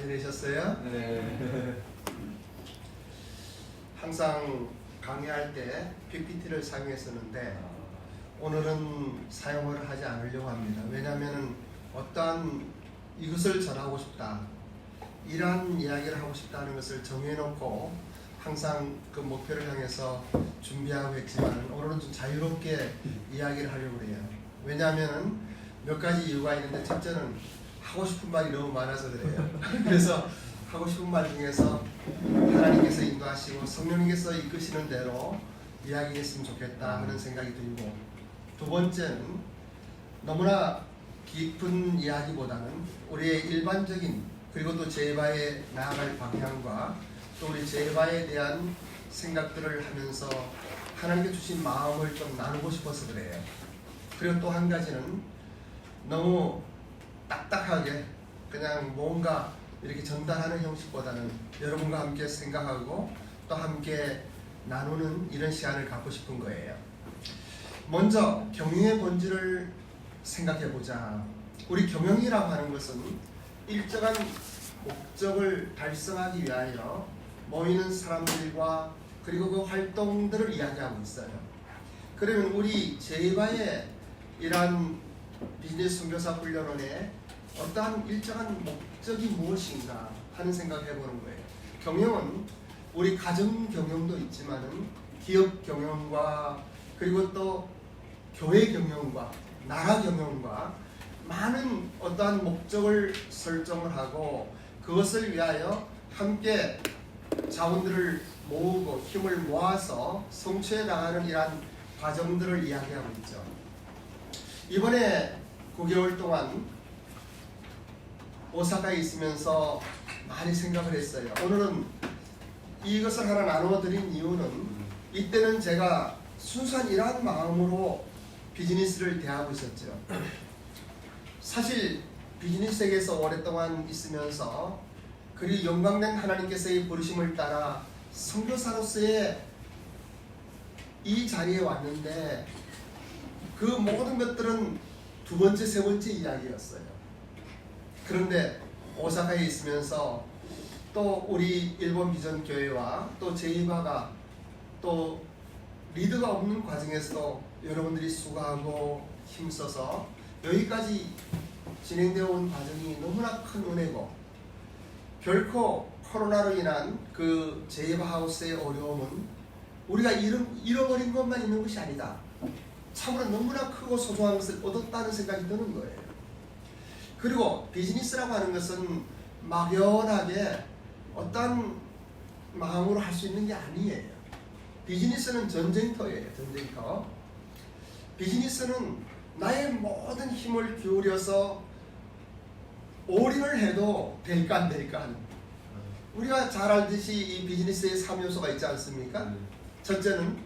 지내셨어요? 네. 항상 강의할 때 PPT를 사용했었는데 오늘은 사용을 하지 않으려고 합니다. 왜냐하면 어떠한 이것을 전하고 싶다, 이러한 이야기를 하고 싶다는 것을 정해놓고 항상 그 목표를 향해서 준비하고 했지만 오늘은 좀 자유롭게 이야기를 하려고 해요. 왜냐하면 몇 가지 이유가 있는데, 첫째는 하고 싶은 말이 너무 많아서 그래요. 그래서 하고 싶은 말 중에서 하나님께서 인도하시고 성령님께서 이끄시는 대로 이야기했으면 좋겠다 하는 생각이 들고, 두 번째는 너무나 깊은 이야기보다는 우리의 일반적인, 그리고 또 제바에 나아갈 방향과 또 우리 제바에 대한 생각들을 하면서 하나님께 주신 마음을 좀 나누고 싶어서 그래요. 그리고 또 한 가지는 너무 딱딱하게 그냥 뭔가 이렇게 전달하는 형식보다는 여러분과 함께 생각하고 또 함께 나누는 이런 시간을 갖고 싶은 거예요. 먼저 경영의 본질을 생각해 보자. 우리 경영이라고 하는 것은 일정한 목적을 달성하기 위하여 모이는 사람들과 그리고 그 활동들을 이야기하고 있어요. 그러면 우리 제바의 이러한 비즈니스 선교사 훈련원에 어떠한 일정한 목적이 무엇인가 하는 생각을 해보는 거예요. 경영은 우리 가정 경영도 있지만은 기업 경영과 그리고 또 교회 경영과 나라 경영과 많은 어떠한 목적을 설정을 하고 그것을 위하여 함께 자원들을 모으고 힘을 모아서 성취해 나가는 이러한 과정들을 이야기하고 있죠. 이번에 9개월 동안 오사카에 있으면서 많이 생각을 했어요. 오늘은 이것을 하나 나눠드린 이유는 이때는 제가 순수한 이러한 마음으로 비즈니스를 대하고 있었죠. 사실 비즈니스 세계에서 오랫동안 있으면서 그리고 영광된 하나님께서의 부르심을 따라 선교사로서의 이 자리에 왔는데 그 모든 것들은 두 번째, 세 번째 이야기였어요. 그런데 오사카에 있으면서 또 우리 일본 비전 교회와 또 제이바가 또 리드가 없는 과정에서도 여러분들이 수고하고 힘써서 여기까지 진행되어 온 과정이 너무나 큰 은혜고, 결코 코로나로 인한 그 제이바 하우스의 어려움은 우리가 잃어버린 것만 있는 것이 아니다. 참으로 너무나 크고 소중한 것을 얻었다는 생각이 드는 거예요. 그리고 비즈니스라고 하는 것은 막연하게 어떤 마음으로 할 수 있는 게 아니에요. 비즈니스는 전쟁터예요. 전쟁터. 비즈니스는 나의 모든 힘을 기울여서 올인을 해도 될까 안 될까 하는, 우리가 잘 알듯이 이 비즈니스에 3요소가 있지 않습니까? 첫째는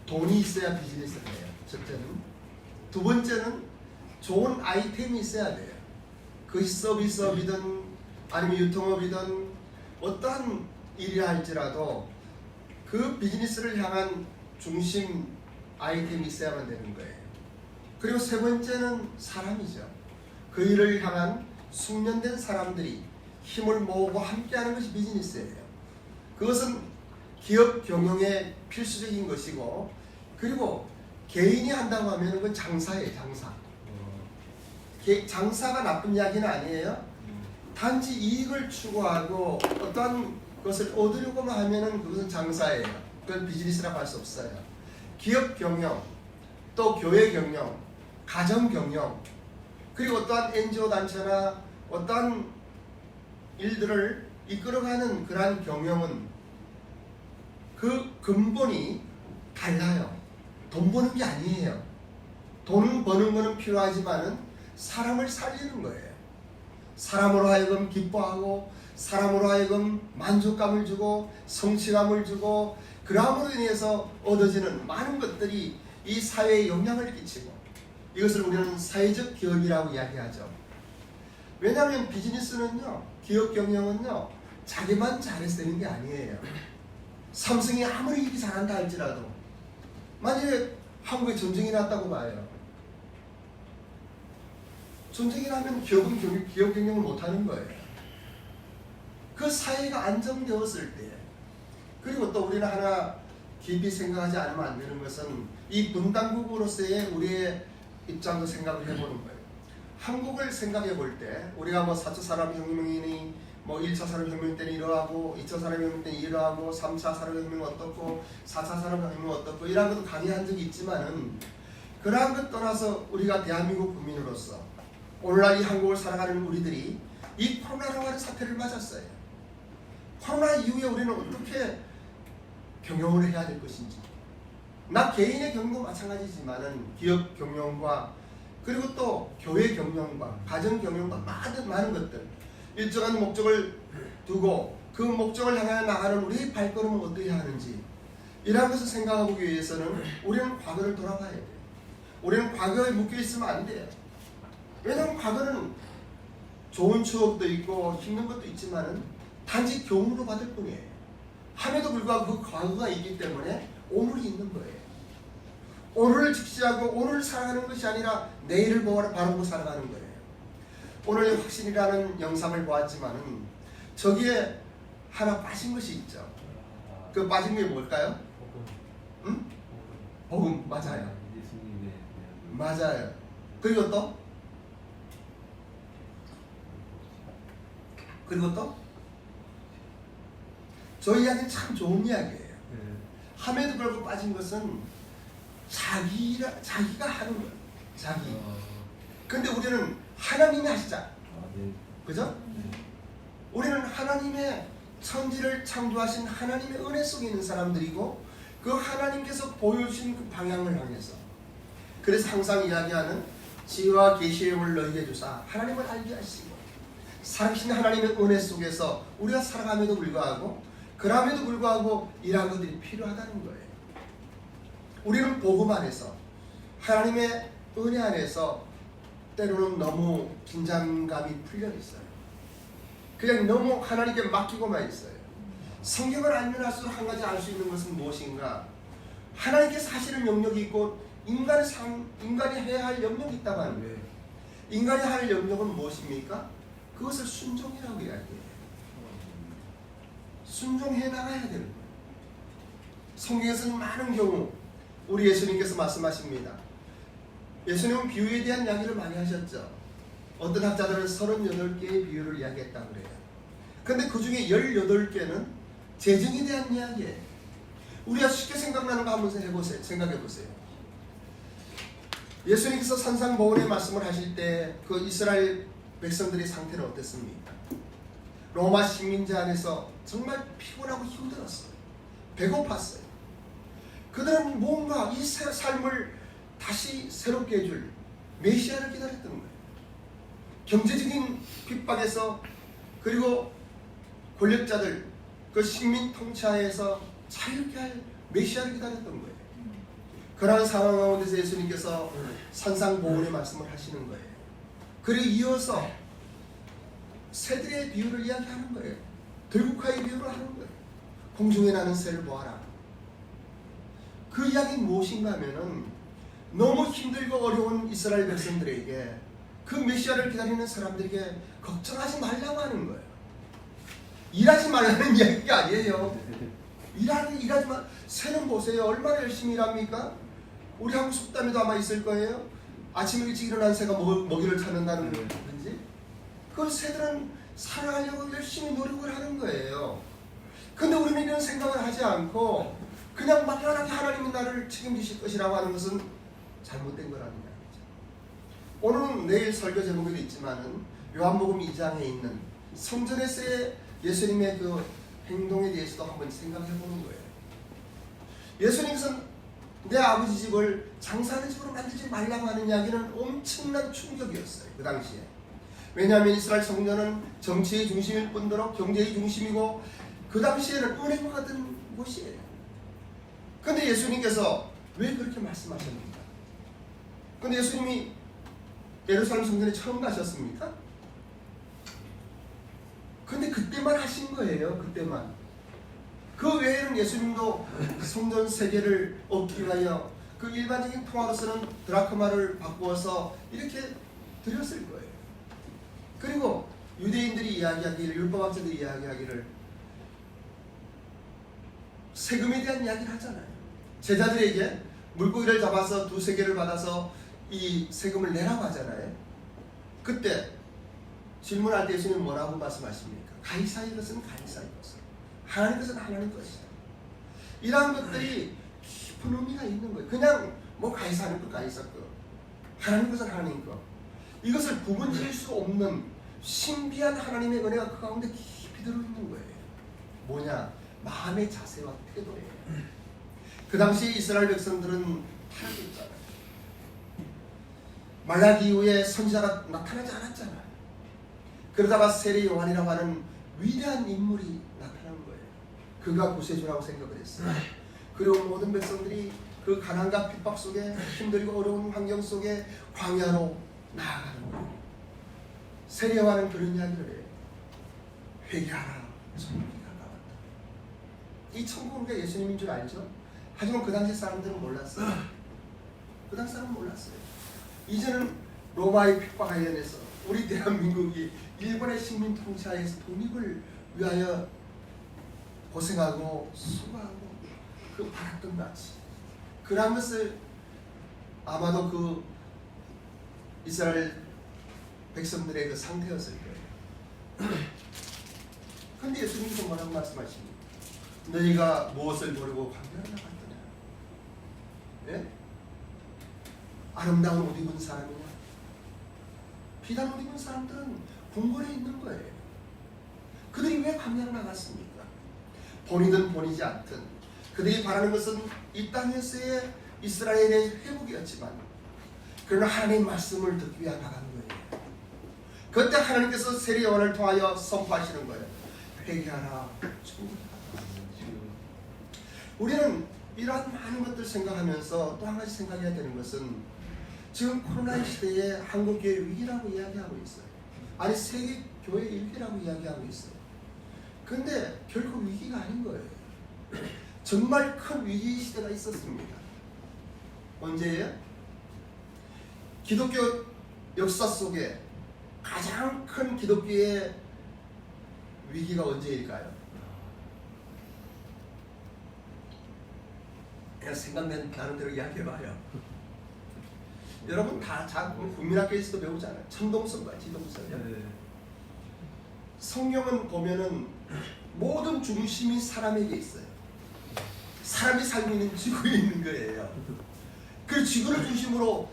돈이 있어야 비즈니스를 해요. 첫째는. 두 번째는 좋은 아이템이 있어야 돼요. 그것이 서비스업이든 아니면 유통업이든 어떠한 일이라 할지라도 그 비즈니스를 향한 중심 아이템이 있어야만 되는 거예요. 그리고 세 번째는 사람이죠. 그 일을 향한 숙련된 사람들이 힘을 모으고 함께하는 것이 비즈니스예요. 그것은 기업 경영의 필수적인 것이고, 그리고 개인이 한다고 하면 그건 장사예요. 장사. 장사가 나쁜 이야기는 아니에요. 단지 이익을 추구하고 어떠한 것을 얻으려고만 하면은 그것은 장사예요. 그건 비즈니스라고 할 수 없어요. 기업 경영, 또 교회 경영, 가정 경영, 그리고 어떠한 NGO 단체나 어떠한 일들을 이끌어가는 그러한 경영은 그 근본이 달라요. 돈 버는 게 아니에요. 돈 버는 거는 필요하지만은 사람을 살리는 거예요. 사람으로 하여금 기뻐하고 사람으로 하여금 만족감을 주고 성취감을 주고 그러함으로 인해서 얻어지는 많은 것들이 이 사회에 영향을 끼치고, 이것을 우리는 사회적 기업이라고 이야기하죠. 왜냐하면 비즈니스는요, 기업 경영은요, 자기만 잘해서 되는 게 아니에요. 삼성이 아무리 일이 잘한다 할지라도 만약에 한국에 전쟁이 났다고 봐요. 전쟁이 나면 기업 경영을 못하는 거예요. 그 사회가 안정되었을 때, 그리고 또 우리는 하나 깊이 생각하지 않으면 안 되는 것은 이 분단국으로서의 우리의 입장도 생각을 해보는 거예요. 한국을 생각해 볼 때 우리가 뭐 4차 산업혁명이니 뭐 1차 산업혁명 때는 이러하고 2차 산업혁명 때는 이러하고 3차 산업혁명 어떻고 4차 산업혁명 어떻고 이런 것도 강의한 적이 있지만은 그러한 것 떠나서 우리가 대한민국 국민으로서 오늘날 이 한국을 살아가는 우리들이 이 코로나라고 하는 사태를 맞았어요. 코로나 이후에 우리는 어떻게 경영을 해야 될 것인지, 나 개인의 경영도 마찬가지지만은 기업 경영과 그리고 또 교회 경영과 가정 경영과 많은 것들, 일정한 목적을 두고 그 목적을 향해 나가는 우리의 발걸음은 어떻게 하는지, 이러한 것을 생각하기 위해서는 우리는 과거를 돌아봐야 돼요. 우리는 과거에 묶여있으면 안 돼요. 왜냐하면 과거는 좋은 추억도 있고 힘든 것도 있지만은 단지 교훈으로 받을 뿐이에요. 함에도 불구하고 그 과거가 있기 때문에 오늘이 있는 거예요. 오늘을 직시하고 오늘을 살아가는 것이 아니라 내일을 바라보고 살아가는 거예요. 오늘 확신이라는 영상을 보았지만은 저기에 하나 빠진 것이 있죠. 그 빠진 게 뭘까요? 응? 복음. 맞아요. 맞아요. 그리고 또? 저 이야기는 참 좋은 이야기예요. 함에도 불구하고 빠진 것은 자기가 하는 거예요. 자기. 근데 우리는 하나님이 하시자. 그죠? 우리는 하나님의 천지를 창조하신 하나님의 은혜 속에 있는 사람들이고 그 하나님께서 보여주신 그 방향을 향해서, 그래서 항상 이야기하는 지혜와 계시의 영을 너희에게 주사 하나님을 알게 하시고 살아계신 하나님의 은혜 속에서 우리가 살아감에도 불구하고 그럼에도 불구하고 이러한 것들이 필요하다는 거예요. 우리는 복음 안에서 하나님의 은혜 안에서 때로는 너무 긴장감이 풀려 있어요. 그냥 너무 하나님께 맡기고만 있어요. 성경을 알면 할수록 한 가지 알 수 있는 것은 무엇인가? 하나님께서 하시는 영역이 있고 인간이 해야 할 영역이 있다만 인간이 할 영역은 무엇입니까? 그것을 순종이라고 이야기해요. 순종해 나가야 되는 거예요. 성경에서는 많은 경우 우리 예수님께서 말씀하십니다. 예수님은 비유에 대한 이야기를 많이 하셨죠. 어떤 학자들은 38개의 비유를 이야기했다고 그래요. 근데 그 중에 18개는 재정에 대한 이야기예요. 우리가 쉽게 생각나는 거 한번 생각해 보세요. 예수님께서 산상보훈의 말씀을 하실 때 그 이스라엘 백성들의 상태는 어땠습니까? 로마 식민지 안에서 정말 피곤하고 힘들었어요. 배고팠어요. 그들은 뭔가 이 삶을 다시 새롭게 해줄 메시아를 기다렸던 거예요. 경제적인 핍박에서, 그리고 권력자들 그 식민 통치하에서 자유롭게 할 메시아를 기다렸던 거예요. 그러한 상황 가운데서 예수님께서 산상보훈의 말씀을 하시는 거예요. 그리고 이어서 새들의 비유를 이야기하는 거예요. 들국화의 비유를 하는 거예요. 공중에 나는 새를 보아라. 그 이야기는 무엇인가 하면은 너무 힘들고 어려운 이스라엘 백성들에게, 그 메시아를 기다리는 사람들에게 걱정하지 말라고 하는 거예요. 일하지 말라는 이야기가 아니에요. 일하지 마. 새는 보세요. 얼마나 열심히 일합니까? 우리 한국 속담에도 아마 있을 거예요. 아침 일찍 일어난 새가 먹이를 찾는다는 건지. 그 새들은 살아가려고 열심히 노력을 하는 거예요. 근데 우리는 이런 생각을 하지 않고 그냥 막연하게 하나님이 나를 책임지실 것이라고 하는 것은 잘못된 거랍니다. 오늘은 내일 설교 제목에도 있지만은 요한복음 2장에 있는 성전에서의 예수님의 그 행동에 대해서도 한번 생각해 보는 거예요. 예수님께서 내 아버지 집을 장사하는 집으로 만들지 말라고 하는 이야기는 엄청난 충격이었어요. 그 당시에. 왜냐하면 이스라엘 성전은 정치의 중심일 뿐더러 경제의 중심이고 그 당시에는 은행과 같은 곳이에요. 그런데 예수님께서 왜 그렇게 말씀하셨습니까? 그런데 예수님이 예루살렘 성전에 처음 가셨습니까? 근데 그때만 하신 거예요. 그때만. 그 외에는 예수님도 성전 3개를 얻기 위하여 그 일반적인 통화로서는 드라크마를 바꾸어서 이렇게 드렸을 거예요. 그리고 유대인들이 이야기하기를, 율법학자들이 이야기하기를 세금에 대한 이야기를 하잖아요. 제자들에게 물고기를 잡아서 2-3개를 받아서 이 세금을 내라고 하잖아요. 그때 질문할 때 예수님은 뭐라고 말씀하십니까? 가이사의 것은 가이사의 것을, 하나님 것은 하나님 것이다. 이러한 것들이 깊은 의미가 있는 거예요. 그냥 뭐 가이사 하는 것 가이사 것, 하나님 것은 하나님 것, 이것을 구분 지을 수 없는 신비한 하나님의 은혜가 그 가운데 깊이 들어있는 거예요. 뭐냐? 마음의 자세와 태도예요. 그 당시 이스라엘 백성들은 타락했잖아요. 말라기 이후에 선지자가 나타나지 않았잖아요. 그러다가 세례 요한이라고 하는 위대한 인물이 나타난 거예요. 그가 구세주라고 생각을 했어요. 그리고 모든 백성들이 그 가난과 핍박 속에, 힘들고 어려운 환경 속에 광야로 나아가는 거예요. 세례 요한은 그런 이야기를 해요. 회개하라, 천국이 가까웠다. 이 천국은 예수님인 줄 알죠? 하지만 그 당시 사람들은 몰랐어요. 그 당시 사람은 몰랐어요. 이제는 로마의 핍박 관련해서 우리 대한민국이 일본의 식민 통치하에서 독립을 위하여 고생하고 수고하고 그 바랐던 마치 그런 것을 아마도 그 이스라엘 백성들의 그 상태였을 거예요. 그런데 예수님께서 뭐라고 말씀하십니까? 너희가 무엇을 모르고 광야를 나갔더냐? 예? 아름다운 옷 입은 사람이냐? 비단 옷 입은 사람들은 궁궐에 있는 거예요. 그들이 왜 광야로 나갔습니까? 본이든 본이지 않든 그들이 바라는 것은 이 땅에서의 이스라엘의 회복이었지만 그러나 하나님의 말씀을 듣기 위해 나간 거예요. 그때 하나님께서 세례 요한을 통하여 선포하시는 거예요. 회개하라, 천국이 가까웠다. 우리는 이러한 많은 것들 생각하면서 또 한 가지 생각해야 되는 것은 지금 코로나 시대에 한국교회 위기라고 이야기하고 있어요. 아니 세계 교회 위기라고 이야기하고 있어요. 그런데 결코 위기가 아닌 거예요. 정말 큰 위기 시대가 있었습니다. 언제예요? 기독교 역사 속에 가장 큰 기독교의 위기가 언제일까요? 그냥 생각나는 대로 이야기해봐요. 여러분 다 국민학교에서도 배우잖아요. 천동설과 지동설. 네. 성경은 보면은 모든 중심이 사람에게 있어요. 사람이 살고 있는 지구에 있는 거예요. 그 지구를 중심으로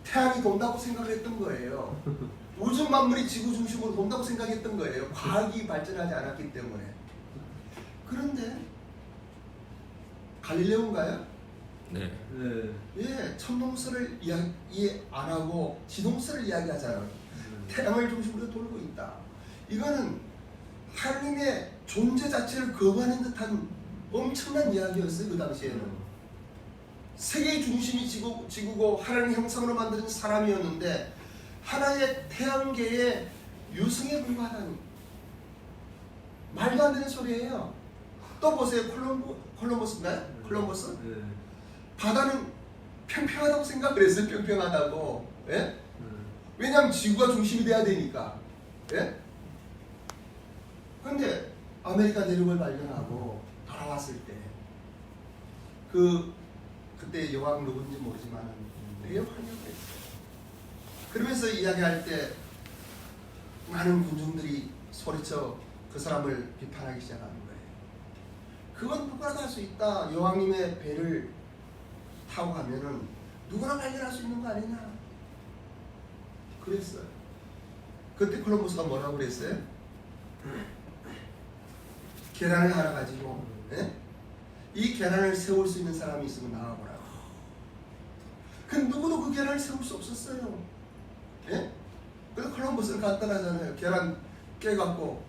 태양이 돈다고 생각했던 거예요. 우주 만물이 지구 중심으로 돈다고 생각했던 거예요. 과학이 발전하지 않았기 때문에. 그런데 갈릴레오인가요? 네. 예, 천동설을 이야기 안 하고 지동설을 이야기하잖아요. 태양을 중심으로 돌고 있다. 이거는 하나님의 존재 자체를 거부하는 듯한 엄청난 이야기였어요. 그 당시에는. 세계의 중심이 지구고 하나님의 형상으로 만든 사람이었는데 하나의 태양계의 유승에 불과하다니 말도 안 되는 소리예요. 또 보세요. 콜럼버스인가요? 콜럼버스? 바다는 평평하다고 생각을 했어요. 평평하다고. 예? 왜냐하면 지구가 중심이 돼야 되니까. 예? 그런데 아메리카 대륙을 발견하고 돌아왔을 때 그때 여왕 누군지 모르지만 되게 환영했어요. 그러면서 이야기할 때 많은 군중들이 소리쳐 그 사람을 비판하기 시작하는 거예요. 그건 누구나 할 수 있다. 여왕님의 배를 타고 가면은 누구나 발견할 수 있는 거 아니냐. 그랬어요. 그때 콜럼버스가 뭐라고 그랬어요? 계란을 하나 가지고 예? 이 계란을 세울 수 있는 사람이 있으면 나와보라고. 그 누구도 그 계란을 세울 수 없었어요. 예? 그래서 콜럼버스는 간단하잖아요. 계란 깨갖고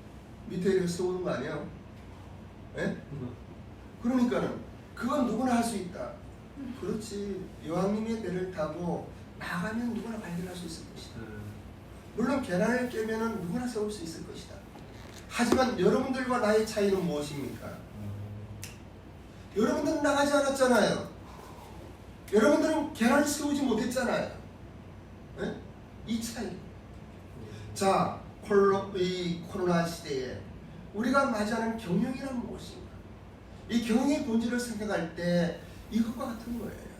밑에 이렇게 세우는 거 아니에요? 예? 그러니까는 그건 누구나 할 수 있다. 그렇지. 여왕님의 배를 타고 나가면 누구나 발견할 수 있을 것이다. 물론 계란을 깨면은 누구나 세울 수 있을 것이다. 하지만 여러분들과 나의 차이는 무엇입니까? 여러분들은 나가지 않았잖아요. 여러분들은 계란을 세우지 못했잖아요. 네? 이 차이. 자, 이 코로나 시대에 우리가 맞이하는 경영이란 무엇인가? 이 경영의 본질을 생각할 때 이것과 같은 거예요.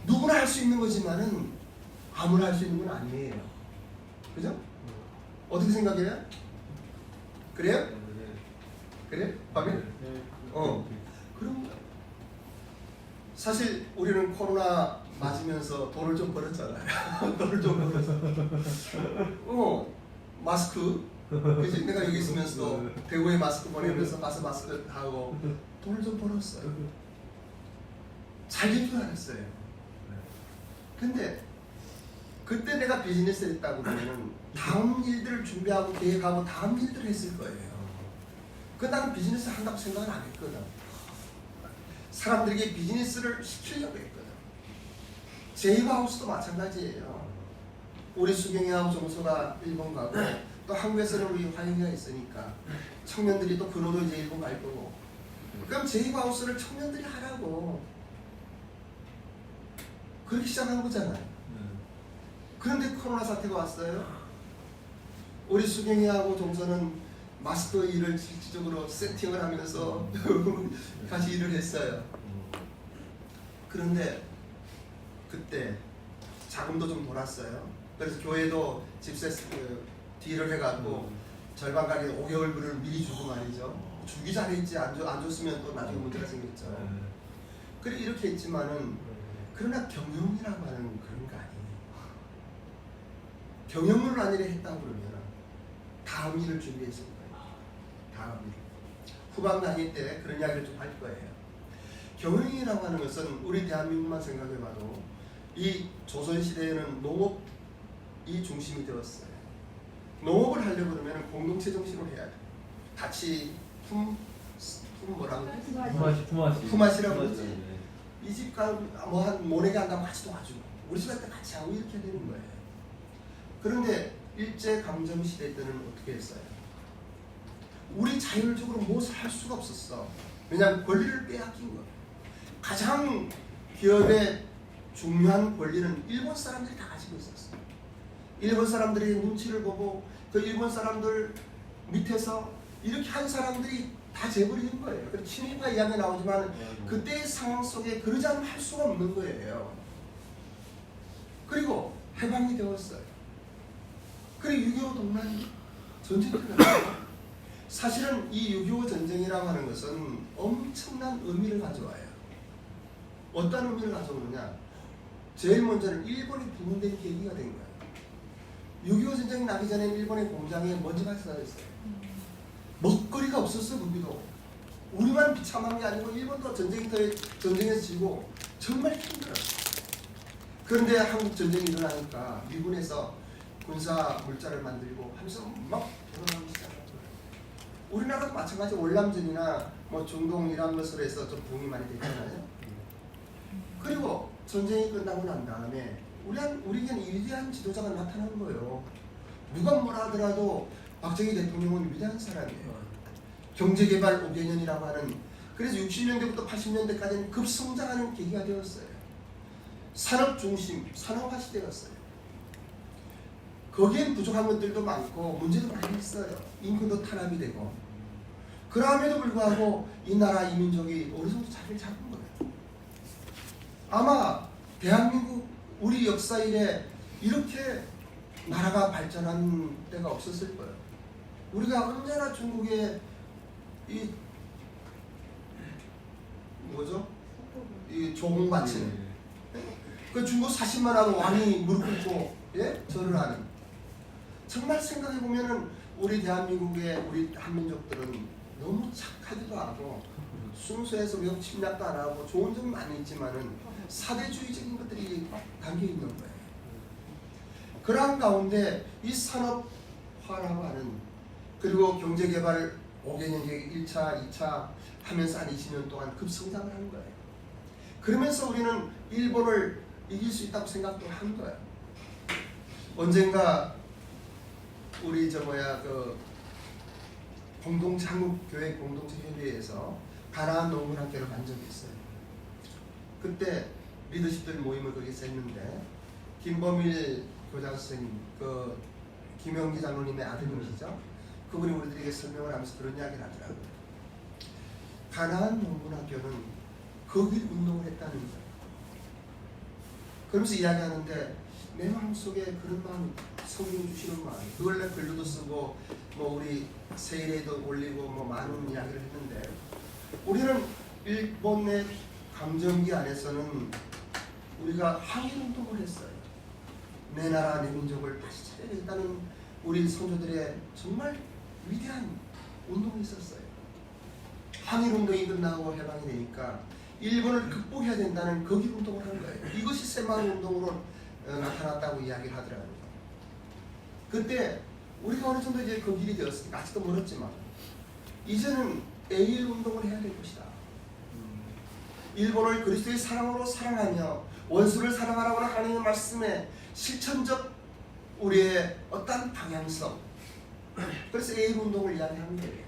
누구나 할 수 있는 거지만은 아무나 할 수 있는 건 아니에요. 그죠? 어떻게 생각해요? 그래요? 그래? 박일? 그럼 사실 우리는 코로나 맞으면서 돈을 좀 벌었잖아요. 돈을 좀 벌었어. 마스크. 그치? 내가 여기 있으면서도 대구에 마스크 보내면서 가서 마스크 하고 돈을 좀 벌었어요. 잘 될 줄 알았어요. 근데 그때 내가 비즈니스를 했다고 그러면 다음 일들을 준비하고 계획하고 다음 일들을 했을 거예요. 그 나는 비즈니스 한다고 생각을 안 했거든. 사람들에게 비즈니스를 시키려고 했거든. 제이브하우스도 마찬가지예요. 우리 수경이하고 정서가 일본 가고 또 한국에서는 우리 화영이가 있으니까 청년들이 또 근호도 이제 일본 갈 거고, 그럼 제이브하우스를 청년들이 하라고 그렇게 시작한 거잖아요. 그런데 코로나 사태가 왔어요. 우리 수경이하고 정서는 마스터 일을 실질적으로 세팅을 하면서 같이 일을 했어요. 그런데 그때 자금도 좀 돌았어요. 그래서 교회도 집세 딜을 해갖고 절반가량 5개월분을 미리 주고 말이죠. 주기 잘했지 안 줬으면 또 나중에 문제가 생겼죠. 그래 이렇게 했지만은 그러나 경영이라고 하는 그런 거 아니에요. 경영을 아니라 했다고 그러면 다음 일을 준비했을 거예요. 다음 일. 후반 단위 때 그런 이야기를 좀 할 거예요. 경영이라고 하는 것은 우리 대한민국만 생각해봐도 이 조선시대에는 농업이 중심이 되었어요. 농업을 하려고 그러면 공동체 정신으로 해야 돼요. 같이 품앗이라고 그러지. 이 집가 뭐한 모내기 한다고 같이 도와주고 우리 집할 때 같이 하고 이렇게 되는 거예요. 그런데 일제강점 시대 때는 어떻게 했어요? 우리 자율적으로 무엇을 할 수가 없었어. 왜냐하면 권리를 빼앗긴 거예요. 가장 기업의 중요한 권리는 일본 사람들이 다 가지고 있었어요. 일본 사람들의 눈치를 보고 그 일본 사람들 밑에서 이렇게 한 사람들이 다 재버리는 거예요. 그래서 친일파 이야기 나오지만 그때의 상황 속에 그러지 않으면 할 수가 없는 거예요. 그리고 해방이 되었어요. 그리고 6.25 동란 전쟁이 일어났어요. 사실은 이 6.25 전쟁이라고 하는 것은 엄청난 의미를 가져와요. 어떤 의미를 가져오느냐? 제일 먼저는 일본이 부흥된 계기가 된 거예요. 6.25 전쟁이 나기 전에 일본의 공장에 먼지가 쏟아졌어요. 먹거리가 없었어. 무기도 우리만 비참한 게 아니고 일본도 전쟁에서 지고 정말 힘들었어요. 그런데 한국 전쟁이 일어나니까 미군에서 군사 물자를 만들고 하면서 막 돌아가기 시작한 거예요. 우리나라도 마찬가지 월남전이나 뭐 중동 이런 것으로 해서 좀 부흥이 많이 됐잖아요. 그리고 전쟁이 끝나고 난 다음에 우리에게는 위대한 지도자가 나타난 거예요. 누가 뭐라 하더라도 박정희 대통령은 위대한 사람이에요. 경제개발 5개년이라고 하는, 그래서 60년대부터 80년대까지는 급성장하는 계기가 되었어요. 산업 중심, 산업화 시대였어요. 거기엔 부족한 것들도 많고 문제도 많이 있어요. 인구도 탄압이 되고. 그럼에도 불구하고 이 나라 이 민족이 어느 정도 자리를 잡은 거예요. 아마 대한민국 우리 역사 이래 이렇게 나라가 발전한 때가 없었을 거예요. 우리가 언제나 중국의 이 뭐죠? 이 조공 바치는 그 중국 40만 하고 왕이 무릎 꿇고 절을 하는, 정말 생각해 보면은 우리 대한민국의 우리 한민족들은 너무 착하기도 하고 순수해서 외국 침략도 안 하고 좋은 점이 많이 있지만은 사대주의적인 것들이 담겨 있는 거예요. 그러한 가운데 이 산업화라고 하는, 그리고 경제개발 5개년 계획 1차, 2차 하면서 한 20년 동안 급성장을 한 거예요. 그러면서 우리는 일본을 이길 수 있다고 생각도 한 거예요. 언젠가 우리 그 한국교회 공동체 협의회에서 가나안 농문학교를 간 적이 있어요. 그때 리더십들 모임을 거기서 했는데 김범일 교장 선생님, 그 김영기 장로님의 아드님이시죠. 그분이 우리들에게 설명을 하면서 그런 이야기를 하더라고요. 가나안 농군학교는 거길 운동을 했다는 거예요. 그러면서 이야기하는데 내 마음속에 그런 마음이, 성령이 주시는 마음, 그걸 내 글로도 쓰고 뭐 우리 세일에도 올리고 뭐 많은 이야기를 했는데, 우리는 일본의 감정기 안에서는 우리가 항일운동을 했어요. 내 나라 내 민족을 다시 차려야겠다는 우리 선조들의 정말 위대한 운동이 있었어요. 항일운동이 끝나고 해방이 되니까 일본을 극복해야 된다는 거기 운동을 하는 거예요. 이것이 새마을 운동으로 나타났다고 이야기를 하더라고요. 그때 우리가 어느 정도 이제 그 길이 되었으니까, 아직도 멀었지만 이제는 에일 운동을 해야 될 것이다. 일본을 그리스도의 사랑으로 사랑하며 원수를 사랑하라고 하는 하나님의 말씀에 실천적 우리의 어떤 방향성, 그래서 에일 운동을 이야기하는 거예요.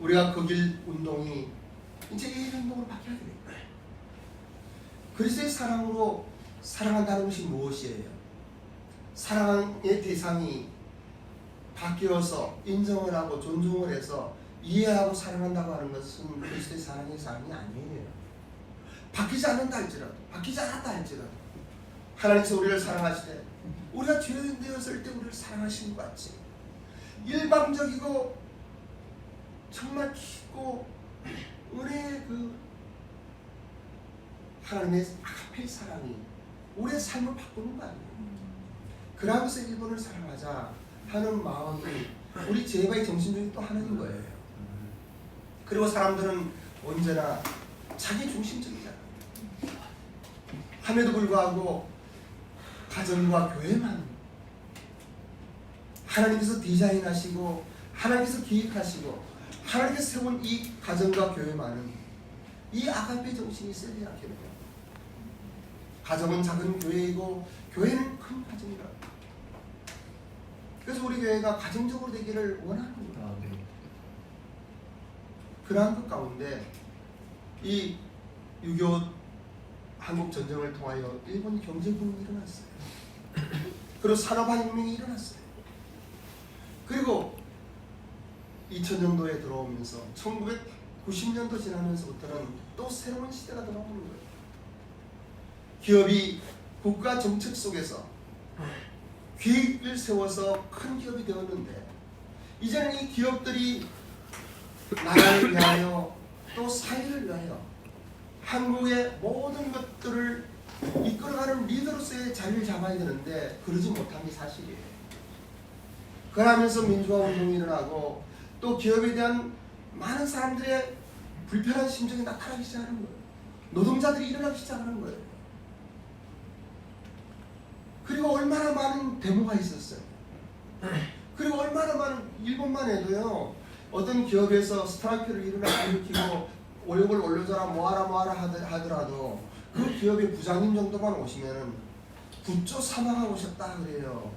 우리가 그 길 운동이 이제 에일 운동으로 바뀌어야 돼요. 그리스도의 사랑으로 사랑한다는 것이 무엇이에요? 사랑의 대상이 바뀌어서 인정을 하고 존중을 해서 이해하고 사랑한다고 하는 것은 그리스도의 사랑이 아니에요. 바뀌지 않는다 할지라도, 바뀌지 않았다 할지라도 하나님께서 우리를 사랑하시되 우리가 죄인 되었을 때 우리를 사랑하신 것 같이 일방적이고 정말 깊고 은혜의 그 하나님의 아가페의 사랑이 우리의 삶을 바꾸는 거 아니에요. 그러면서 일본을 사랑하자 하는 마음이 우리 제바의 정신 중에 또 하나인 거예요. 그리고 사람들은 언제나 자기 중심적이잖아요. 함에도 불구하고 가정과 교회만 하나님께서 디자인하시고 하나님께서 기획하시고 하나님께서 세운 이 가정과 교회만은 이 아가페 정신이 쓰지 않겠네요. 가정은 작은 교회이고 교회는 큰 가정이라. 그래서 우리 교회가 가정적으로 되기를 원하는 거예요. 그러한 것 가운데 이 6.25 한국 전쟁을 통하여 일본 경제부흥이 일어났어요. 그리고 산업혁명이 일어났어요. 그리고 2000년도에 들어오면서 1990년도 지나면서부터는 또 새로운 시대가 들어오는 거예요. 기업이 국가 정책 속에서 계획을 세워서 큰 기업이 되었는데, 이제는 이 기업들이 나라를 위하여 또 사회를 위하여 한국의 모든 것들을 이끌어가는 리더로서의 자리를 잡아야 되는데 그러지 못한 게 사실이에요. 그러면서 민주화 운동이 일어나고 또 기업에 대한 많은 사람들의 불편한 심정이 나타나기 시작하는 거예요. 노동자들이 일어나기 시작하는 거예요. 그리고 얼마나 많은 데모가 있었어요. 그리고 얼마나 많은, 일본만 해도요, 어떤 기업에서 스트라이크를 일으키고 월급을 올려줘라 뭐하라 하더라도 그 기업의 부장님 정도만 오시면은 부쩍 사망하고 오셨다 그래요.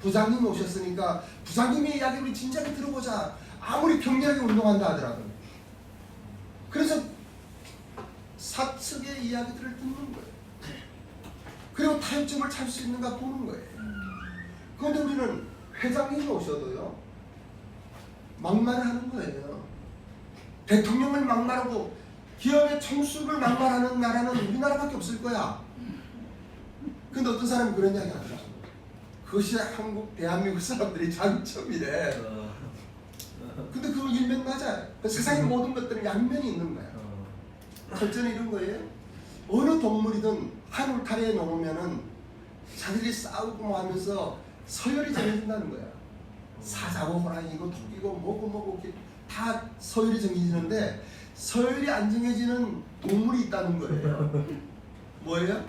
부장님 오셨으니까 부장님의 이야기를 우리 진작에 들어보자. 아무리 격렬하게 운동한다 하더라도. 그래서 사측의 이야기들을 듣는 거예요. 그리고 타협점을 찾을 수 있는가 보는 거예요. 그런데 우리는 회장님이 오셔도요, 막말을 하는 거예요. 대통령을 막말하고 기업의 총수를 막말하는 나라는 우리나라밖에 없을 거야. 근데 어떤 사람이 그런 이야기 하더라고요. 그것이 한국, 대한민국 사람들이 장점이래. 근데 그거 일면 맞아요. 세상의 모든 것들은 양면이 있는 거야. 첫째는 이런 거예요. 어느 동물이든 한 울타리에 놓으면은 자기들이 싸우고 뭐 하면서 서열이 정해진다는 거야. 사자고 호랑이고 토끼고 뭐고 다 서열이 정해지는데 서열이 안 정해지는 동물이 있다는 거예요. 뭐예요?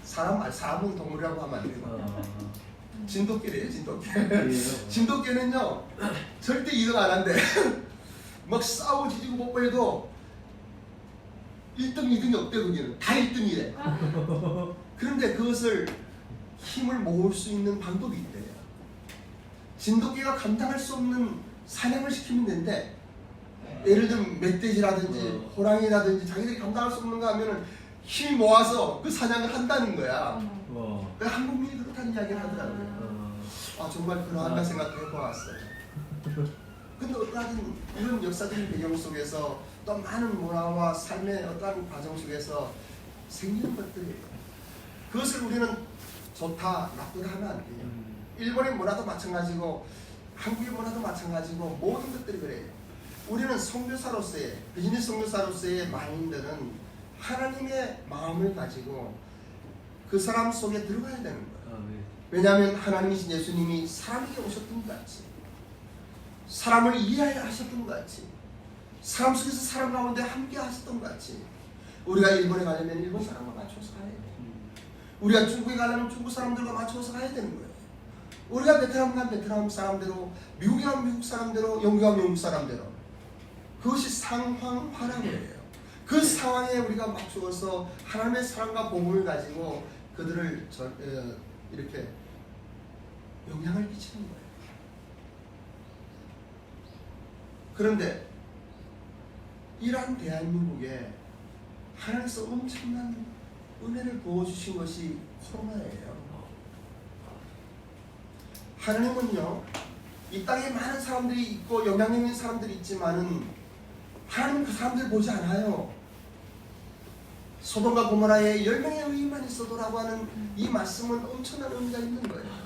사람. 사람은 동물이라고 하면 안 되고. 진돗개래요, 진돗개. 진돗개는요 절대 2등 안 한대. 막 싸우고 지지고 뽀뽀해도 1등, 2등이 없대. 거기는 다 1등이래. 그런데 그것을 힘을 모을 수 있는 방법이 있대요. 진돗개가 감당할 수 없는 사냥을 시키면 된대. 예를 들면 멧돼지라든지 호랑이라든지 자기들이 감당할 수 없는 거 하면은 힘 모아서 그 사냥을 한다는 거야. 한국민이 그렇다는 이야기를 하더라고요. 정말 그러한가 생각해 보았어요. 근데 어떠한 이런 역사적인 배경 속에서 또 많은 문화와 삶의 어떠한 과정 속에서 생기는 것들이에요. 그것을 우리는 좋다, 나쁘다 하면 안 돼요. 일본의 문화도 마찬가지고 한국의 문화도 마찬가지고 모든 것들이 그래요. 우리는 선교사로서의, 비즈니스 선교사로서의 마인드는 하나님의 마음을 가지고 그 사람 속에 들어가야 되는 거예요. 왜냐하면 하나님이신 예수님이 사람에게 오셨던 것 같이, 사람을 이해하셨던 것 같이, 사람 속에서 사람 가운데 함께 하셨던 것 같이, 우리가 일본에 가려면 일본 사람과 맞춰서 가야 돼요. 우리가 중국에 가려면 중국 사람들과 맞춰서 가야 되는 거예요. 우리가 베트남 가면 베트남 사람대로, 미국에 가면 미국 사람대로, 영국에 가면 영국 사람대로. 그것이 상황화라고 해요. 그 상황에 우리가 맞추어서 하나님의 사랑과 복음을 가지고 그들을 이렇게 영향을 끼치는 거예요. 그런데 이러한 대한민국에 하나님께서 엄청난 은혜를 부어주신 것이 코로나예요. 하나님은요, 이 땅에 많은 사람들이 있고 영향력 있는 사람들이 있지만은 하나님은 그 사람들 보지 않아요. 소돔과 고모라에 10명의 의인만 있어도라고 하는 이 말씀은 엄청난 의미가 있는 거예요.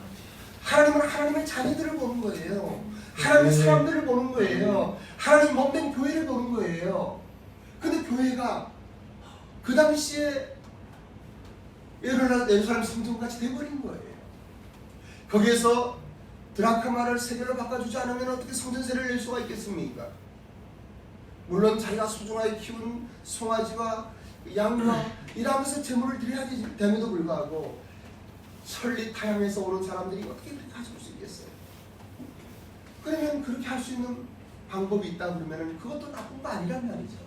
하나님은 하나님의 자녀들을 보는 거예요. 하나님의 사람들을 보는 거예요. 하나님 몸된 교회를 보는 거예요. 근데 교회가 그 당시에 예루살렘 성전같이 돼버린 거예요. 거기에서 드라크마를 세겔로 바꿔주지 않으면 어떻게 성전세를 낼 수가 있겠습니까? 물론 자기가 소중하게 키운 송아지와 양과 이러면서 제물을 드려야 됨에도 불구하고 천리 타향에서 오는 사람들이 어떻게 그렇게 가져올 수 있겠어요? 그러면 그렇게 할 수 있는 방법이 있다 그러면 그것도 나쁜 거 아니란 말이죠.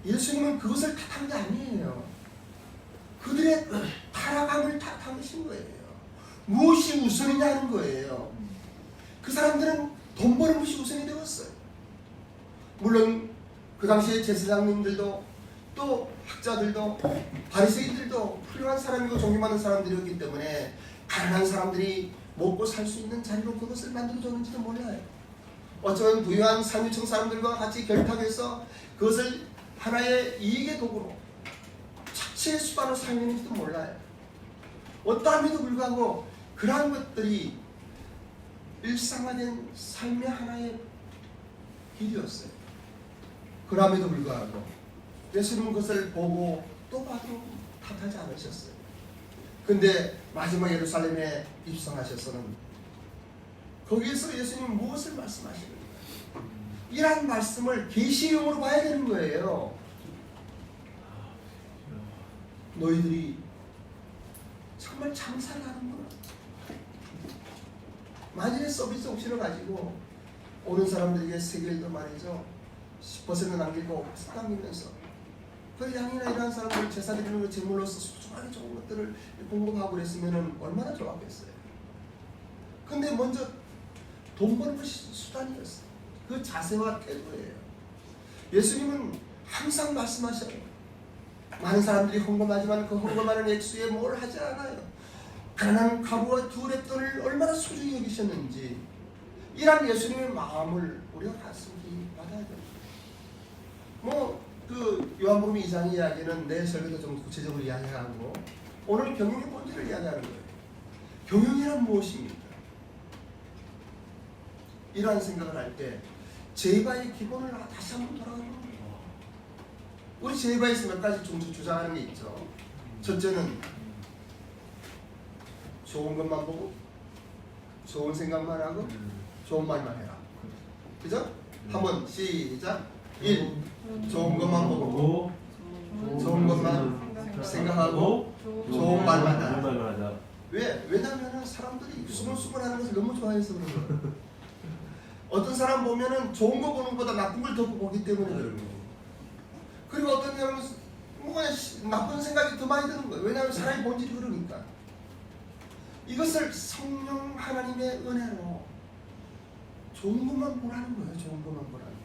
예수님은 그것을 탓한 게 아니에요. 그들의 타락함을 탓한 것인 거예요. 무엇이 우선이냐는 거예요. 그 사람들은 돈 버는 것이 우선이 되었어요. 물론 그 당시에 제사장님들도 또 학자들도 바리새인들도 훌륭한 사람이고 존경 많은 사람들이었기 때문에 가난한 사람들이 먹고 살 수 있는 자리로 그것을 만들어줬는지도 몰라요. 어쩌면 부유한 상류층 사람들과 같이 결탁해서 그것을 하나의 이익의 도구로 착취의 수단으로 사용했는지도 몰라요. 어떠함에도 불구하고 그러한 것들이 일상화된 삶의 하나의 길이었어요. 그럼에도 불구하고 예수님은 그것을 보고 또 봐도 탓하지 않으셨어요. 근데 마지막 예루살렘에 입성하셔서는 거기에서 예수님은 무엇을 말씀하시는가? 이러한 말씀을 계시용으로 봐야 되는 거예요. 너희들이 정말 장사를 하는구나. 만일에 서비스 옵션을 가지고 오는 사람들에게 세겔도 말이죠. 10% 남기고 싹 남기면서 그 양이나 이러한 사람들 제사 드리는 거 제물로서 소중하게 좋은 것들을 공급하고 그랬으면 얼마나 좋았겠어요. 근데 먼저 돈 버는 것이 수단이었어요. 그 자세와 태도예요. 예수님은 항상 말씀하셔요. 많은 사람들이 헌금하지만 그 헌금하는 액수에 뭘 하지 않아요. 가난한 과부와 두 랩돈을 얼마나 소중히 여기셨는지 이런 예수님의 마음을 우리가 가슴이 받아야 됩니다. 그 요한복음 2장 이야기는 내 설교도 좀 구체적으로 이야기하고 오늘 경영의 본질을 이야기하는 거예요. 경영이란 무엇입니까? 이러한 생각을 할 때 제이바의 기본을 다시 한번 돌아가는 거예요. 우리 제이바에서 몇 가지 주장하는 게 있죠. 첫째는 좋은 것만 보고 좋은 생각만 하고 좋은 말만 해라. 그죠? 한번 시작. 1. 좋은 것만 보고 좋은 것만 생각하고 좋은 말만 하라. 왜? 왜냐하면 사람들이 수근수근하는 것을 너무 좋아해서 그런 거예요. 어떤 사람 보면은 좋은 거 보는 것보다 나쁜 걸 더 보기 때문에 그런 거예요. 그리고 어떤 사람은 뭔가 나쁜 생각이 더 많이 드는 거예요. 왜냐하면 사람의 본질이 그러니까. 이것을 성령 하나님의 은혜로 좋은 것만 보라는 거예요. 좋은 것만 보라는 거예요.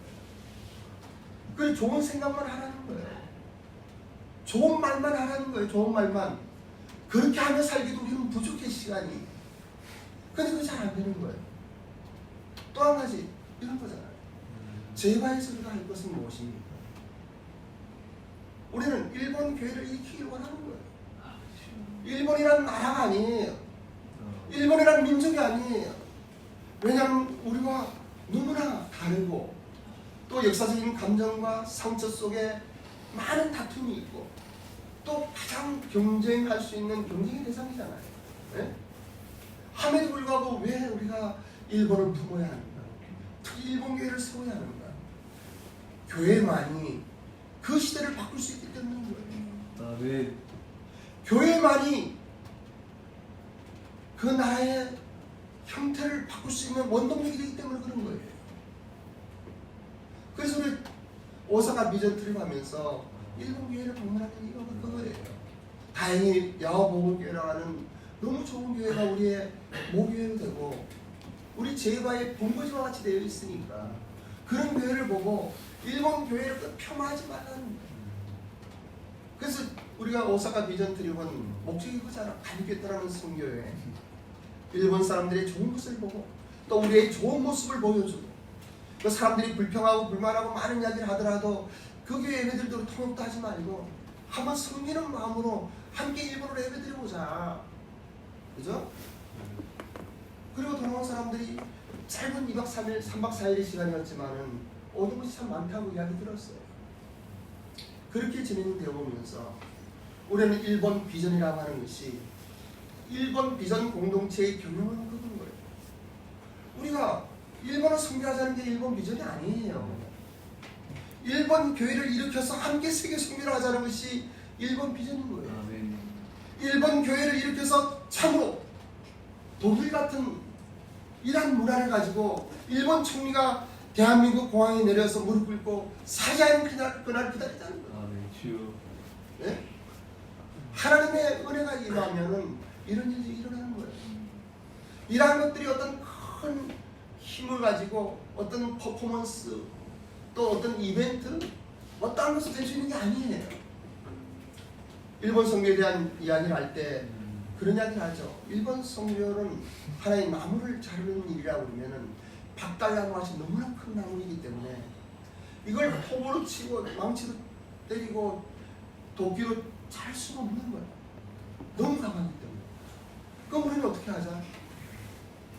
그리고 좋은 생각만 하라는 거예요. 좋은 말만 하라는 거예요. 좋은 말만. 그렇게 하며 살기도 우리는 부족해 시간이. 근데 그게 잘 안 되는 거예요. 또 한 가지 이런 거잖아요. 제바에서 우리가 할 것은 무엇입니까? 우리는 일본 교회를 일으키길 원하는 거예요. 일본이란 나라가 아니에요. 일본이란 민족이 아니에요. 왜냐하면 우리와 너무나 다르고 또 역사적인 감정과 상처 속에 많은 다툼이 있고 또 가장 경쟁할 수 있는 경쟁의 대상이잖아요. 네? 함에도 불구하고 왜 우리가 일본을 품어야 하는가? 특히 일본 교회를 세워야 하는가? 교회만이 그 시대를 바꿀 수 있기 때문인 거예요. 네. 교회만이 그 나라의 형태를 바꿀 수 있는 원동력이 되기 때문에 그런 거예요. 그래서 우리 오사카 미전 트립 하면서 일본 교회를 방문하는 이유가 그거예요. 다행히 야오보고교회라고 하는 너무 좋은 교회가 우리의 모교회로 되고 우리 제바의 본거지와 같이 되어 있으니까 그런 교회를 보고 일본 교회를 폄하하지 말라는 거예요. 그래서 우리가 오사카 비전 트립은 목적이 그거잖아. 가리겠다라는 선교회. 일본 사람들의 좋은 것을 보고 또 우리의 좋은 모습을 보여주고 그 사람들이 불평하고 불만하고 많은 이야기를 하더라도 그 교회 예배들도 통역도 하지 말고 한번 섬기는 마음으로 함께 일본으로 예배드려보자. 그죠? 그리고 돌아온 사람들이 짧은 2박 3일, 3박 4일의 시간이었지만은 얻은 것이 참 많다고 이야기 들었어요. 그렇게 진행되어 보면서 우리는 일본 비전이라고 하는 것이 일본 비전 공동체의 경영을 그런 거예요. 우리가 일본을 선교하자는 게 일본 비전이 아니에요. 일본 교회를 일으켜서 함께 세계 선교를 하자는 것이 일본 비전인 거예요. 일본 교회를 일으켜서 참으로 독일 같은 이러한 문화를 가지고 일본 총리가 대한민국 공항에 내려서 무릎 꿇고 사자인 그날 기다리자는 거예요. 네? 하나님의 은혜가 임하면은 이런 일이 일어나는 거예요. 이러한 것들이 어떤 큰 힘을 가지고 어떤 퍼포먼스 또 어떤 이벤트 어떠한 것을 될 수 있는 게 아니에요. 일본 선교에 대한 이야기를 할 때 그런 이야기를 하죠. 일본 선교는 하나의 나무를 자르는 일이라고 그러면은 박달나무 같이 너무나 큰 나무이기 때문에 이걸 포으로 치고 망치로 때리고 도끼로 잘 수가 없는 거예요. 너무 강하기 때문에. 그럼 우리는 어떻게 하자?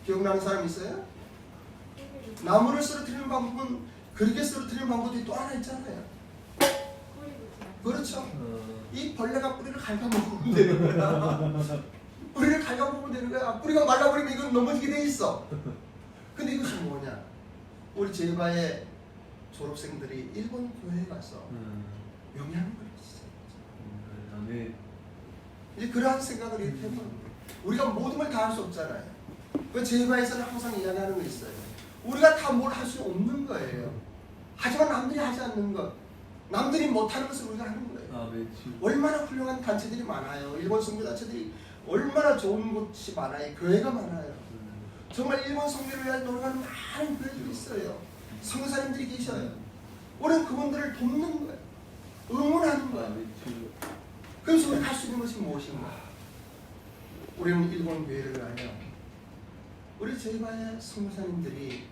기억나는 사람 있어요? 나무를 쓰러뜨리는 방법은 그렇게 쓰러뜨리는 방법이 또 하나 있잖아요. 그렇죠. 이 벌레가 뿌리를 갉아먹으면 되는 거야. 뿌리를 갉아먹으면 되는 거야. 뿌리가 말라버리면 이건 넘어지게 돼 있어. 근데 이것이 뭐냐? 우리 제바의 졸업생들이 일본 교회에 가서 영향을 받았어요. 이제 그러한 생각을 이렇게 해보는 거예요. 우리가 모든 걸 다 할 수 없잖아요. 그 제바에서는 항상 이야기하는 거 있어요. 우리가 다 뭘 할 수 없는 거예요. 하지만 남들이 하지 않는 것, 남들이 못하는 것을 우리가 하는 거예요. 얼마나 훌륭한 단체들이 많아요. 일본 선교단체들이 얼마나 좋은 곳이 많아요. 교회가 많아요. 정말 일본 선교를 위해 노력하는 많은 교회들이 있어요. 선교사님들이 계셔요. 우리는 그분들을 돕는 거예요. 응원하는 거예요. 그래서 우리가 할 수 있는 것이 무엇인가? 우리는 일본 교회를 위하여 우리 제바의 선교사님들이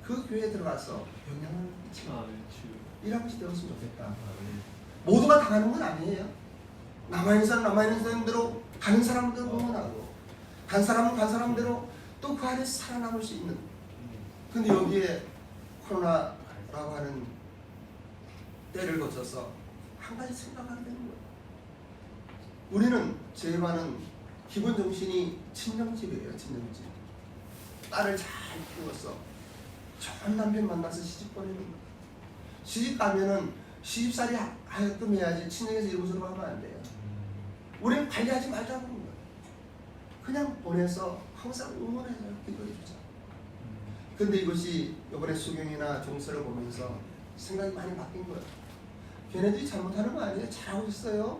그 교회에 들어가서 영향을 끼치고 이런 것이 되었으면 좋겠다. 모두가 다 가는 건 아니에요. 남아있는 사람 남아있는 사람대로 가는 사람들 응원하고 간 사람은 간 사람대로 또 그 안에서 살아남을 수 있는. 근데 여기에 코로나라고 하는 때를 거쳐서 한 가지 생각하게 되는 거예요. 우리는 제바는 기본 정신이 친정집이에요. 친정집. 딸을 잘 키워서 좋은 남편 만나서 시집 보내는 거예요. 시집 가면은 시집살이 하여금 해야지 친정에서 이러고저러고 하면 안 돼요. 우리는 관리하지 말자고 하는 거예요. 그냥 보내서 항상 응원해서 기도해주자. 근데 이것이 이번에 수경이나 종서를 보면서 생각이 많이 바뀐 거예요. 걔네들이 잘못하는 거 아니에요. 잘하고 있어요.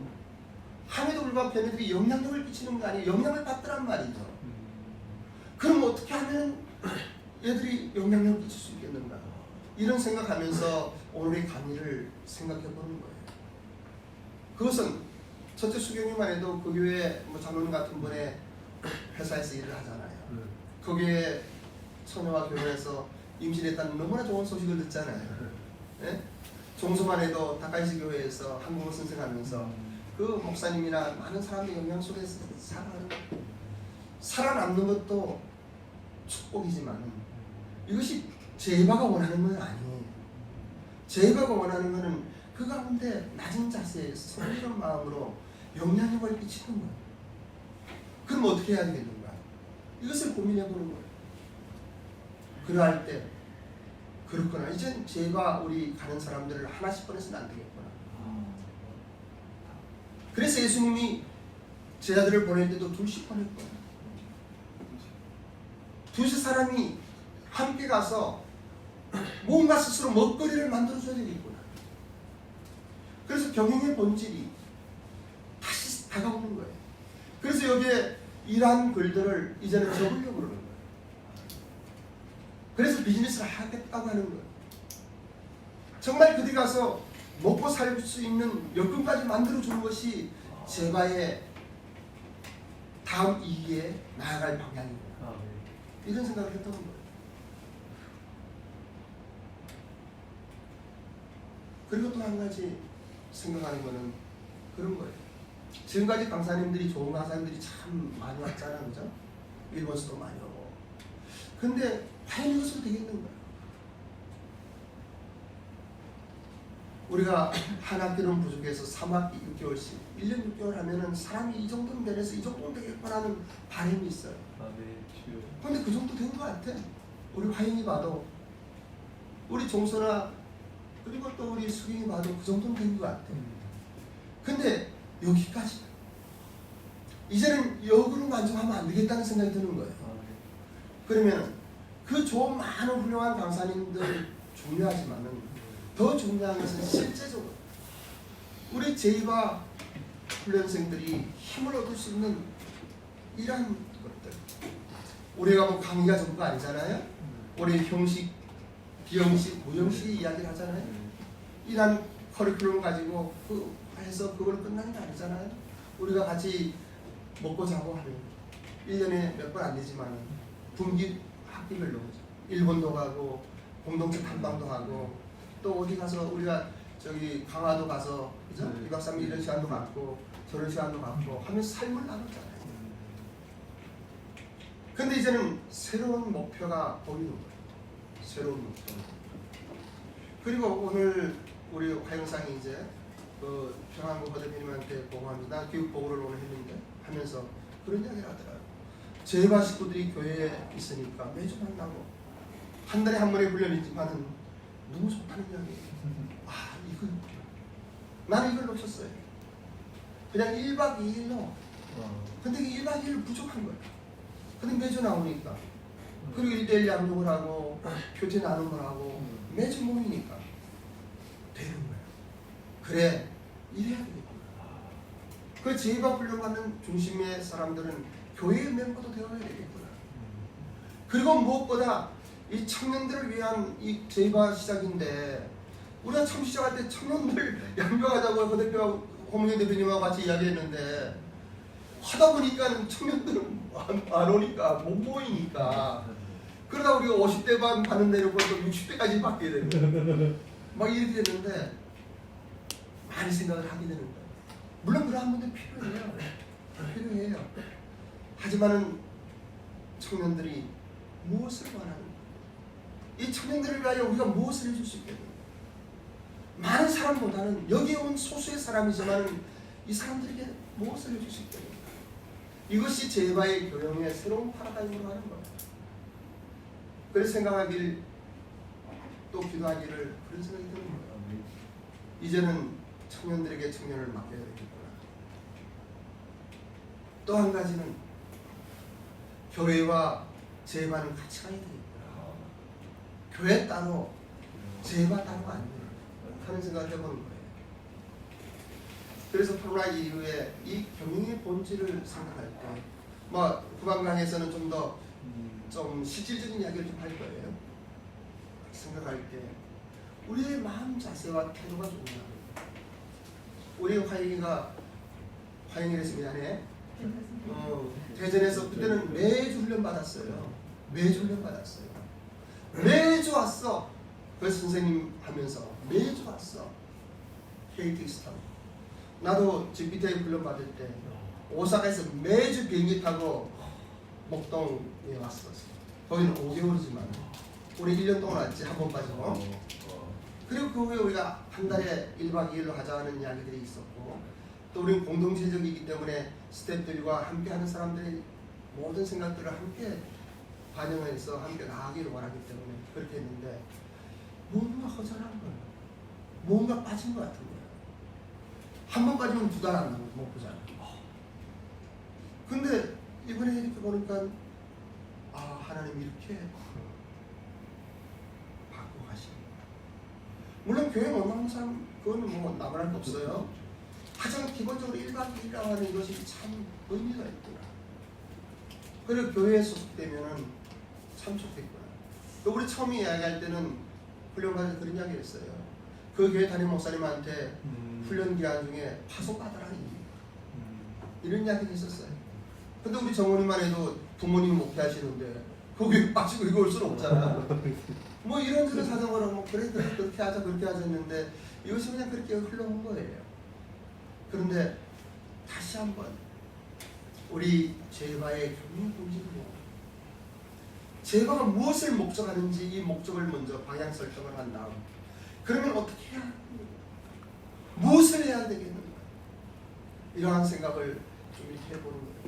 함에도 불구하고 걔네들이 영향력을 끼치는 거 아니에요. 영향을 받더란 말이죠. 그럼 어떻게 하면 얘들이 영향력을 끼칠 수 있겠는가? 이런 생각하면서 오늘의 강의를 생각해 보는 거예요. 그것은 첫째 수경이만 해도 그 교회 뭐 장로님 같은 분의 회사에서 일을 하잖아요. 거기에 처녀와 결혼해서 임신했다는 너무나 좋은 소식을 듣잖아요. 예? 종소만 해도 다카이시 교회에서 한국어 선생하면서 그 목사님이나 많은 사람의 영향 속에서 살아남는 것도 축복이지만 이것이 제바가 원하는 건 아니에요. 제바가 원하는 것은 그 가운데 낮은 자세에 성스러운 마음으로 영향력을 끼치는 거예요. 그럼 어떻게 해야 되겠는가? 이것을 고민해 보는 거예요. 그러할 때 그렇구나. 이젠 제가 우리 가는 사람들을 하나씩 보내서는 안 되겠구나. 그래서 예수님이 제자들을 보낼 때도 둘씩 보낼 거예요. 두세 사람이 함께 가서 뭔가 스스로 먹거리를 만들어줘야 되겠구나. 그래서 경영의 본질이 다시 다가오는 거예요. 그래서 여기에 이러한 글들을 이제는 적으려고 그러는 거예요. 그래서 비즈니스를 하겠다고 하는 거예요. 정말 그들이 가서 먹고 살 수 있는 여건까지 만들어주는 것이 제바의 다음 2기에 나아갈 방향입니다. 이런 생각을 했던 거예요. 그리고 또 한 가지 생각하는 거는 그런 거예요. 지금까지 강사님들이 좋은 강사님들이 참 많이 왔잖아요. 그죠? 일본에서도 많이 오고. 근데 과연 이것으로 되겠는 거예요. 우리가 한 학기는 부족해서 3학기 6개월씩 1년 6개월 하면은 사람이 이 정도는 되면서 이 정도는 되겠구나 하는 바람이 있어요. 근데 그 정도 된 것 같아. 우리 화영이 봐도 우리 종서나 그리고 또 우리 수경이 봐도 그 정도는 된 것 같아. 근데 여기까지 이제는 역으로 만족하면 안 되겠다는 생각이 드는 거예요. 그러면 그 좋은 많은 훌륭한 강사님들 중요하지만은 더 중요한 것은 실제적으로 우리 제이바 훈련생들이 힘을 얻을 수 있는 이러한 것들. 우리가 뭐 강의가 전부가 아니잖아요. 우리 형식, 비형식, 무형식 이야기를 하잖아요. 이러한 커리큘럼을 가지고 해서 그걸 끝나는 게 아니잖아요. 우리가 같이 먹고 자고 하는 1년에 몇 번 안 되지만 분기 학기별로 일본도 가고 공동체 탐방도 하고 또 어디 가서 우리가 저기 강화도 가서 그죠? 2박 3일 이런 시간도 갖고 저런 시간도 갖고 하면서 삶을 나눴잖아요. 근데 이제는 새로운 목표가 보이는 거예요. 새로운 목표. 그리고 오늘 우리 화영상이 이제 그 평안고 허대표님한테 보고합니다. 나 교육 보고를 오늘 했는데 하면서 그런 이야기를 하더라고요. 제바 식구들이 교회에 있으니까 매주 만나고 한 달에 한 번의 훈련이지만은 너무 좋다는 이야기예요. 아, 이거 나는 이걸 놓쳤어요. 그냥 1박 2일로. 근데 1박 2일 부족한 거예요. 근데 매주 나오니까. 그리고 1대1 양육을 하고 교제 나눔을 하고 매주 모이니까 되는 거예요. 그래, 이래야 되겠구나. 그 제바 훈련받는 중심의 사람들은 교회의 멤버도 되어야 되겠구나. 그리고 무엇보다 이 청년들을 위한 이 제바 시작인데 우리가 처음 시작할 때 청년들 양육하자고 허 대표하고 홍문희 대표님하고 같이 이야기했는데 하다 보니까 청년들은 안 오니까 못 모이니까 그러다 우리가 50대 반 받는 내려고 또 60대까지 받게 되고 막 이렇게 됐는데 많이 생각을 하게 되는 거예요. 물론 그러한 분들 필요해요. 하지만은 청년들이 무엇을 원하는 거예요? 이 청년들을 위하여 우리가 무엇을 해줄 수 있겠는가? 많은 사람보다는 여기 온 소수의 사람이지만 이 사람들에게 무엇을 해줄 수 있겠는가? 이것이 제바의 교영의 새로운 파라다임으로 하는 거예요. 그래서 생각하길 또 기도하기를 그런 생각이 드는 거예요. 이제는 청년들에게 청년을 맡겨야 되겠구나. 또 한 가지는 교회와 제바는 같이 가야 되겠구나. 교회 따로 제바 따로 아니구나 하는 생각을 해보는 거예요. 그래서 코로나 이후에 이 경영의 본질을 생각할 때 뭐 후반 강에서는 좀 더 좀 실질적인 이야기를 좀 할 거예요. 생각할 때 우리의 마음 자세와 태도가 중요합니다. 우리 화영이가 화영일에서 미안해. 대전에서 그때는 매주 훈련 받았어요. 매주 훈련 받았어요. 매주 왔어. 그 선생님 하면서 매주 왔어. KTX 타고. 나도 GPT에 훈련 받을 때 오사카에서 매주 비행기 타고 목동에 왔었어. 거기는 5개월이지만 우리 1년 동안 왔지. 한 번 빠지고. 그리고 그 후에 우리가 한 달에 1박 2일로 하자는 이야기들이 있었고, 또 우리는 공동체적이기 때문에 스태프들과 함께하는 사람들의 모든 생각들을 함께 반영해서 함께 나아가기를 원하기 때문에 그렇게 했는데, 뭔가 허전한 거야. 뭔가 빠진 것 같은 거야. 한 번 빠지면 2달 안 나고 못 보잖아. 근데 이번에 이렇게 보니까 하나님 이렇게 바꾸고 가시는 거야. 물론 교회 못 나오는 사람 그거는 뭐 나무랄 거 없어요. 가장 기본적으로 1박 2일이라고 하는 이것이 참 의미가 있구나. 그리고 교회에 소속되면은 참 좋겠구나. 또 우리 처음 이야기할 때는 훈련 받을 때 그런 이야기 했어요. 그 교회 담임 목사님한테 훈련 기간 중에 파송받으라니 이런 이야기를 했었어요. 근데 우리 정원이만 해도 부모님 목회하시는데 거기 빠지고 이거 올 수는 없잖아. 뭐 이런저런 사정으로 뭐 그래 그렇게 하자 그렇게 하자 했는데 이것이 그냥 그렇게 흘러온 거예요. 그런데 다시 한번 우리 제바의 경륜 공지를 제바가 무엇을 목적하는지 이 목적을 먼저 방향 설정을 한 다음, 그러면 어떻게 해야 하는가? 무엇을 해야 되겠는가? 이러한 생각을 좀 이렇게 해보는 거예요.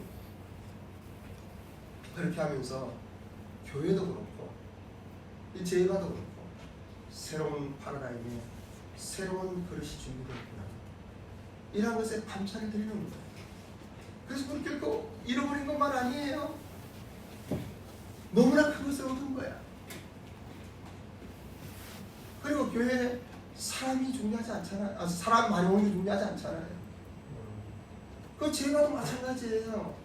그렇게 하면서 교회도 그렇고 이 제바도 그렇고 새로운 파라다임에 새로운 그릇이 준비되었구나, 이러한 것에 감사를 드리는 거예요. 그래서 그걸 결코 잃어버린 것만 아니에요. 너무나 큰 것을 얻은 거야. 그리고 교회에 사람이 중요하지 않잖아요. 사람 많이 오는 게 중요하지 않잖아요. 그 제가도 마찬가지예요.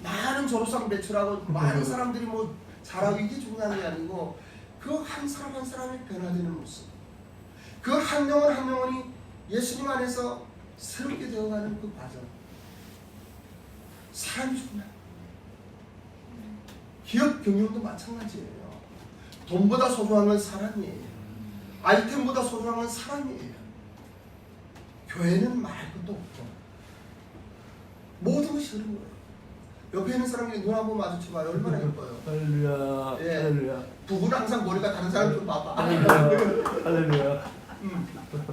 많은 졸업생 배출하고 많은 사람들이 뭐 잘하고 이게 중요한 게 아니고 그 한 사람 한 사람이 변화되는 모습, 그 한 영혼 한 영혼이 예수님 안에서 새롭게 되어가는 그 과정, 사람이 중요해요. 기업 경영도 마찬가지예요. 돈보다 소중한 건 사람이에요. 아이템보다 소중한 건 사람이에요. 교회는 말할 것도 없고 모든 것이 그런 거예요. 옆에 있는 사람이 눈 한번 마주쳐봐요. 얼마나 예뻐요. 할렐루야. 예. 할렐루야. 부부는 항상 머리가 다른 사람 좀 봐봐. 할렐루야.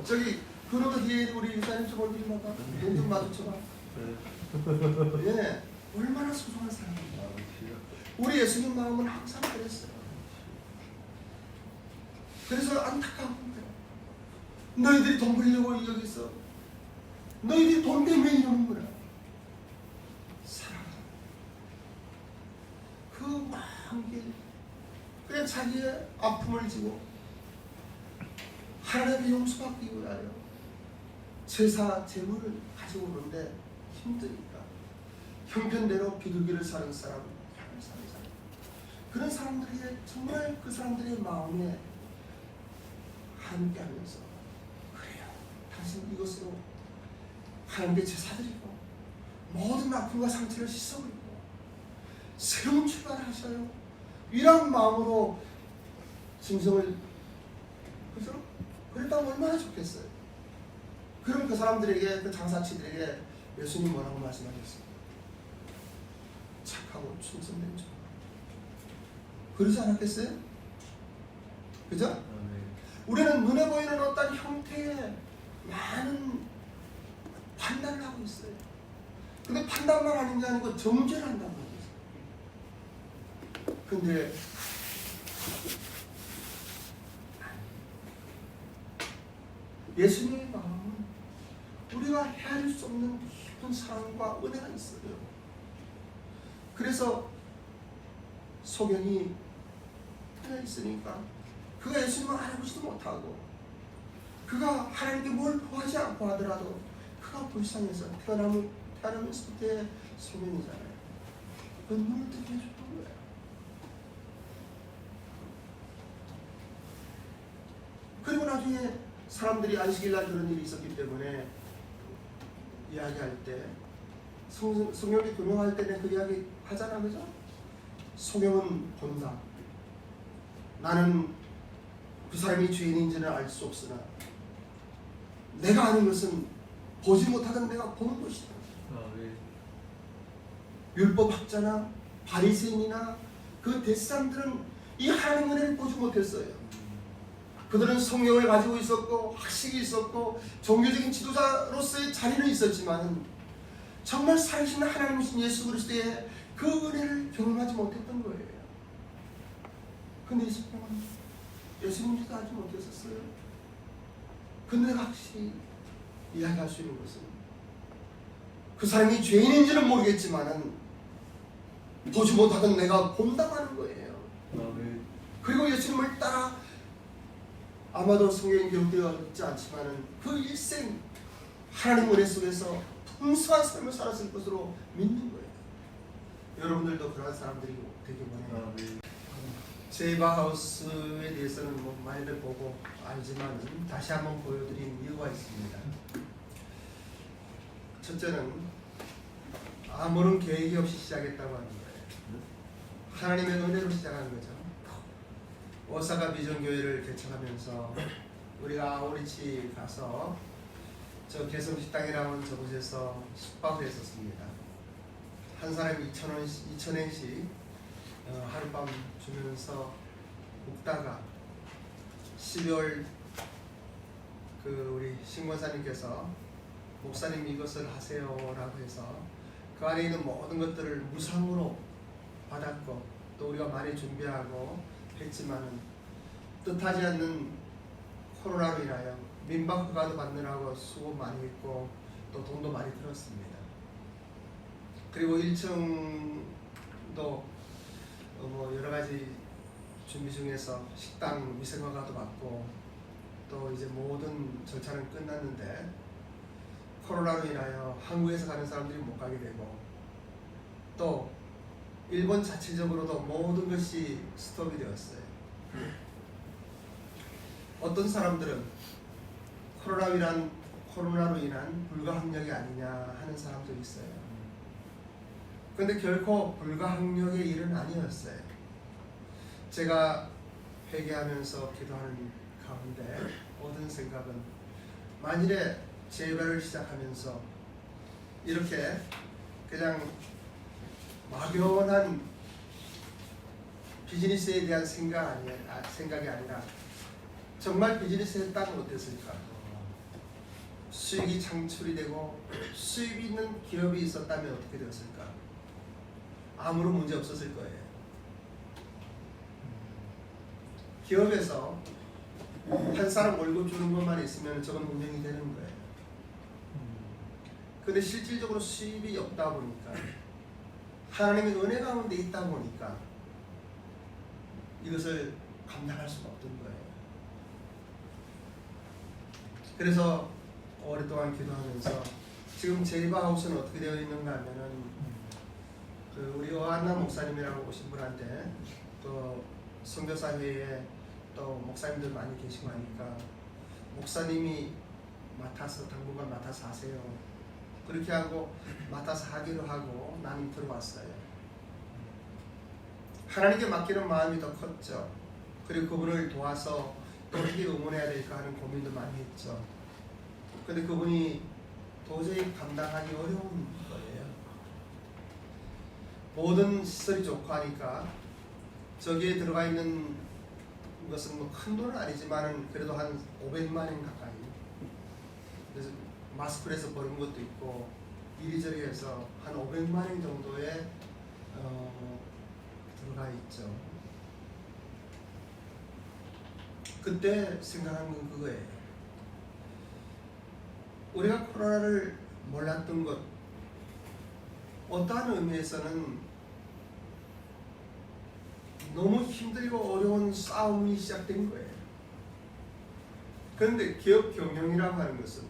저기 그러고 뒤에 우리 이사님 좀 얼굴 좀 봐봐. 눈 좀 마주쳐봐. 예, 얼마나 소중한 사람이야. 우리 예수님 마음은 항상 그랬어요. 그래서 안타까운 거예요. 너희들이 돈 벌려고 여기 있어. 너희들이 돈 때문에 이러는구나. 사랑하는 그 마음 길, 그냥 자기의 아픔을 지고 하나님의 용서받기 위하여 제사 제물을 가지고 오는데 힘드니까 형편대로 비둘기를 사는 사람, 양을 사는 사람, 그런 사람들이 정말 그 사람들의 마음에 함께하면서 그래요, 당신 이것으로 하나님께 제사드리고 모든 아픔과 상처를 씻어버리고 새로운 출발을 하셔요. 이런 마음으로 짐승을, 그죠? 그랬다면 얼마나 좋겠어요. 그럼 그 사람들에게, 그 장사치들에게 예수님 뭐라고 말씀하셨어요? 착하고 충성된 종. 그러지 않았겠어요? 그죠? 우리는 눈에 보이는 어떤 형태의 많은 판단을 하고 있어요. 근데 판단만 하는 게 아니고 정죄를 한다고 하고 있어요. 근데 예수님의 마음은 우리가 헤아릴 수 없는 깊은 사랑과 은혜가 있어요. 그래서 소경이 태어 있으니까 그가 예수님을 알아보지도 못하고 그가 하나님께 뭘 구하지 않고 하더라도 그가 불쌍해서 태어나면서부터의 소경이잖아요. 그 눈을 뜨게 해줬던 거예요. 그리고 나중에 사람들이 안식일날 그런 일이 있었기 때문에 이야기할 때 성령이 금용할 때는 그 이야기 하잖아, 그죠? 성령은 본다. 나는 그 사람이 죄인인지는 알 수 없으나 내가 아는 것은 보지 못하던 내가 보는 것이다. 율법학자나 바리새인이나 그 대사람들은 이 하나님 은혜를 보지 못했어요. 그들은 성령을 가지고 있었고 학식이 있었고 종교적인 지도자로서의 자리는 있었지만 정말 살아계신 하나님이신 예수 그리스도의 그 은혜를 경험하지 못했던 거예요. 근데 예수님도 하지 못했었어요. 근데 확실히 이야기할 수 있는 것은 그 사람이 죄인인지는 모르겠지만은 보지 못하던 내가 본다고 하는 거예요. 그리고 예수님을 따라 아마도 성경에 기록되어 있지 않지만은 그 일생 하나님 은혜 속에서 풍성한 삶을 살았을 것으로 믿는 거예요. 여러분들도 그러한 사람들이 되기 원해요. 제이바하우스에 대해서는 뭐 많이들 보고 알지만 다시 한번 보여드린 이유가 있습니다. 첫째는 아무런 계획이 없이 시작했다고 하는 거예요. 하나님의 은혜로 시작한 거죠. 오사카 비전교회를 개척하면서 우리가 아우리치 가서 저 개성식당이라는 저곳에서 숙박을 했었습니다. 한 사람이 2,000엔씩 하룻밤 주면서 묵다가 12월 우리 신권사님께서 목사님 이것을 하세요라고 해서 그 안에 있는 모든 것들을 무상으로 받았고 또 우리가 많이 준비하고 했지만은 뜻하지 않는 코로나로 인하여 민박 허가도 받느라고 수고 많이 했고 또 돈도 많이 들었습니다. 그리고 1층도 뭐 여러 가지 준비 중에서 식당 위생 허가도 받고 또 이제 모든 절차는 끝났는데 코로나로 인하여 한국에서 가는 사람들이 못 가게 되고 또 일본 자체적으로도 모든 것이 스톱이 되었어요. 어떤 사람들은 코로나로 인한 불가항력이 아니냐 하는 사람도 있어요. 그런데 결코 불가항력의 일은 아니었어요. 제가 회개하면서 기도하는 가운데 얻은 생각은 만일에 재회를 시작하면서 이렇게 그냥 막연한 비즈니스에 대한 생각이 아니라 정말 비즈니스 했다면 어땠을까? 수익이 창출이 되고 수입이 있는 기업이 있었다면 어떻게 되었을까? 아무런 문제 없었을 거예요. 기업에서 한 사람 월급 주는 것만 있으면 저건 운영이 되는 거예요. 근데 실질적으로 수입이 없다 보니까 하나님의 은혜 가운데 있다 보니까 이것을 감당할 수가 없던 거예요. 그래서 오랫동안 기도하면서 지금 제이바하우스는 어떻게 되어 있는가 하면은 우리 어한나 목사님이라고 오신 분한테 또 선교사회에 또 목사님들 많이 계시고 하니까 목사님이 당분간 맡아서 하세요. 그렇게 하고 맡아서 하기로 하고 나는 들어왔어요. 하나님께 맡기는 마음이 더 컸죠. 그리고 그분을 도와서 또 어떻게 응원해야 될까 하는 고민도 많이 했죠. 근데 그분이 도저히 감당하기 어려운 거예요. 모든 시설이 좋고 하니까 저기에 들어가 있는 것은 뭐 큰 돈은 아니지만은 그래도 한 500만 원 가까이. 그래서 마스크에서 버는 것도 있고 이리저리 해서 한 500만 원 정도에 들어가 있죠. 그때 생각한 건 그거예요. 우리가 코로나를 몰랐던 것, 어떠한 의미에서는 너무 힘들고 어려운 싸움이 시작된 거예요. 그런데 기업 경영이라고 하는 것은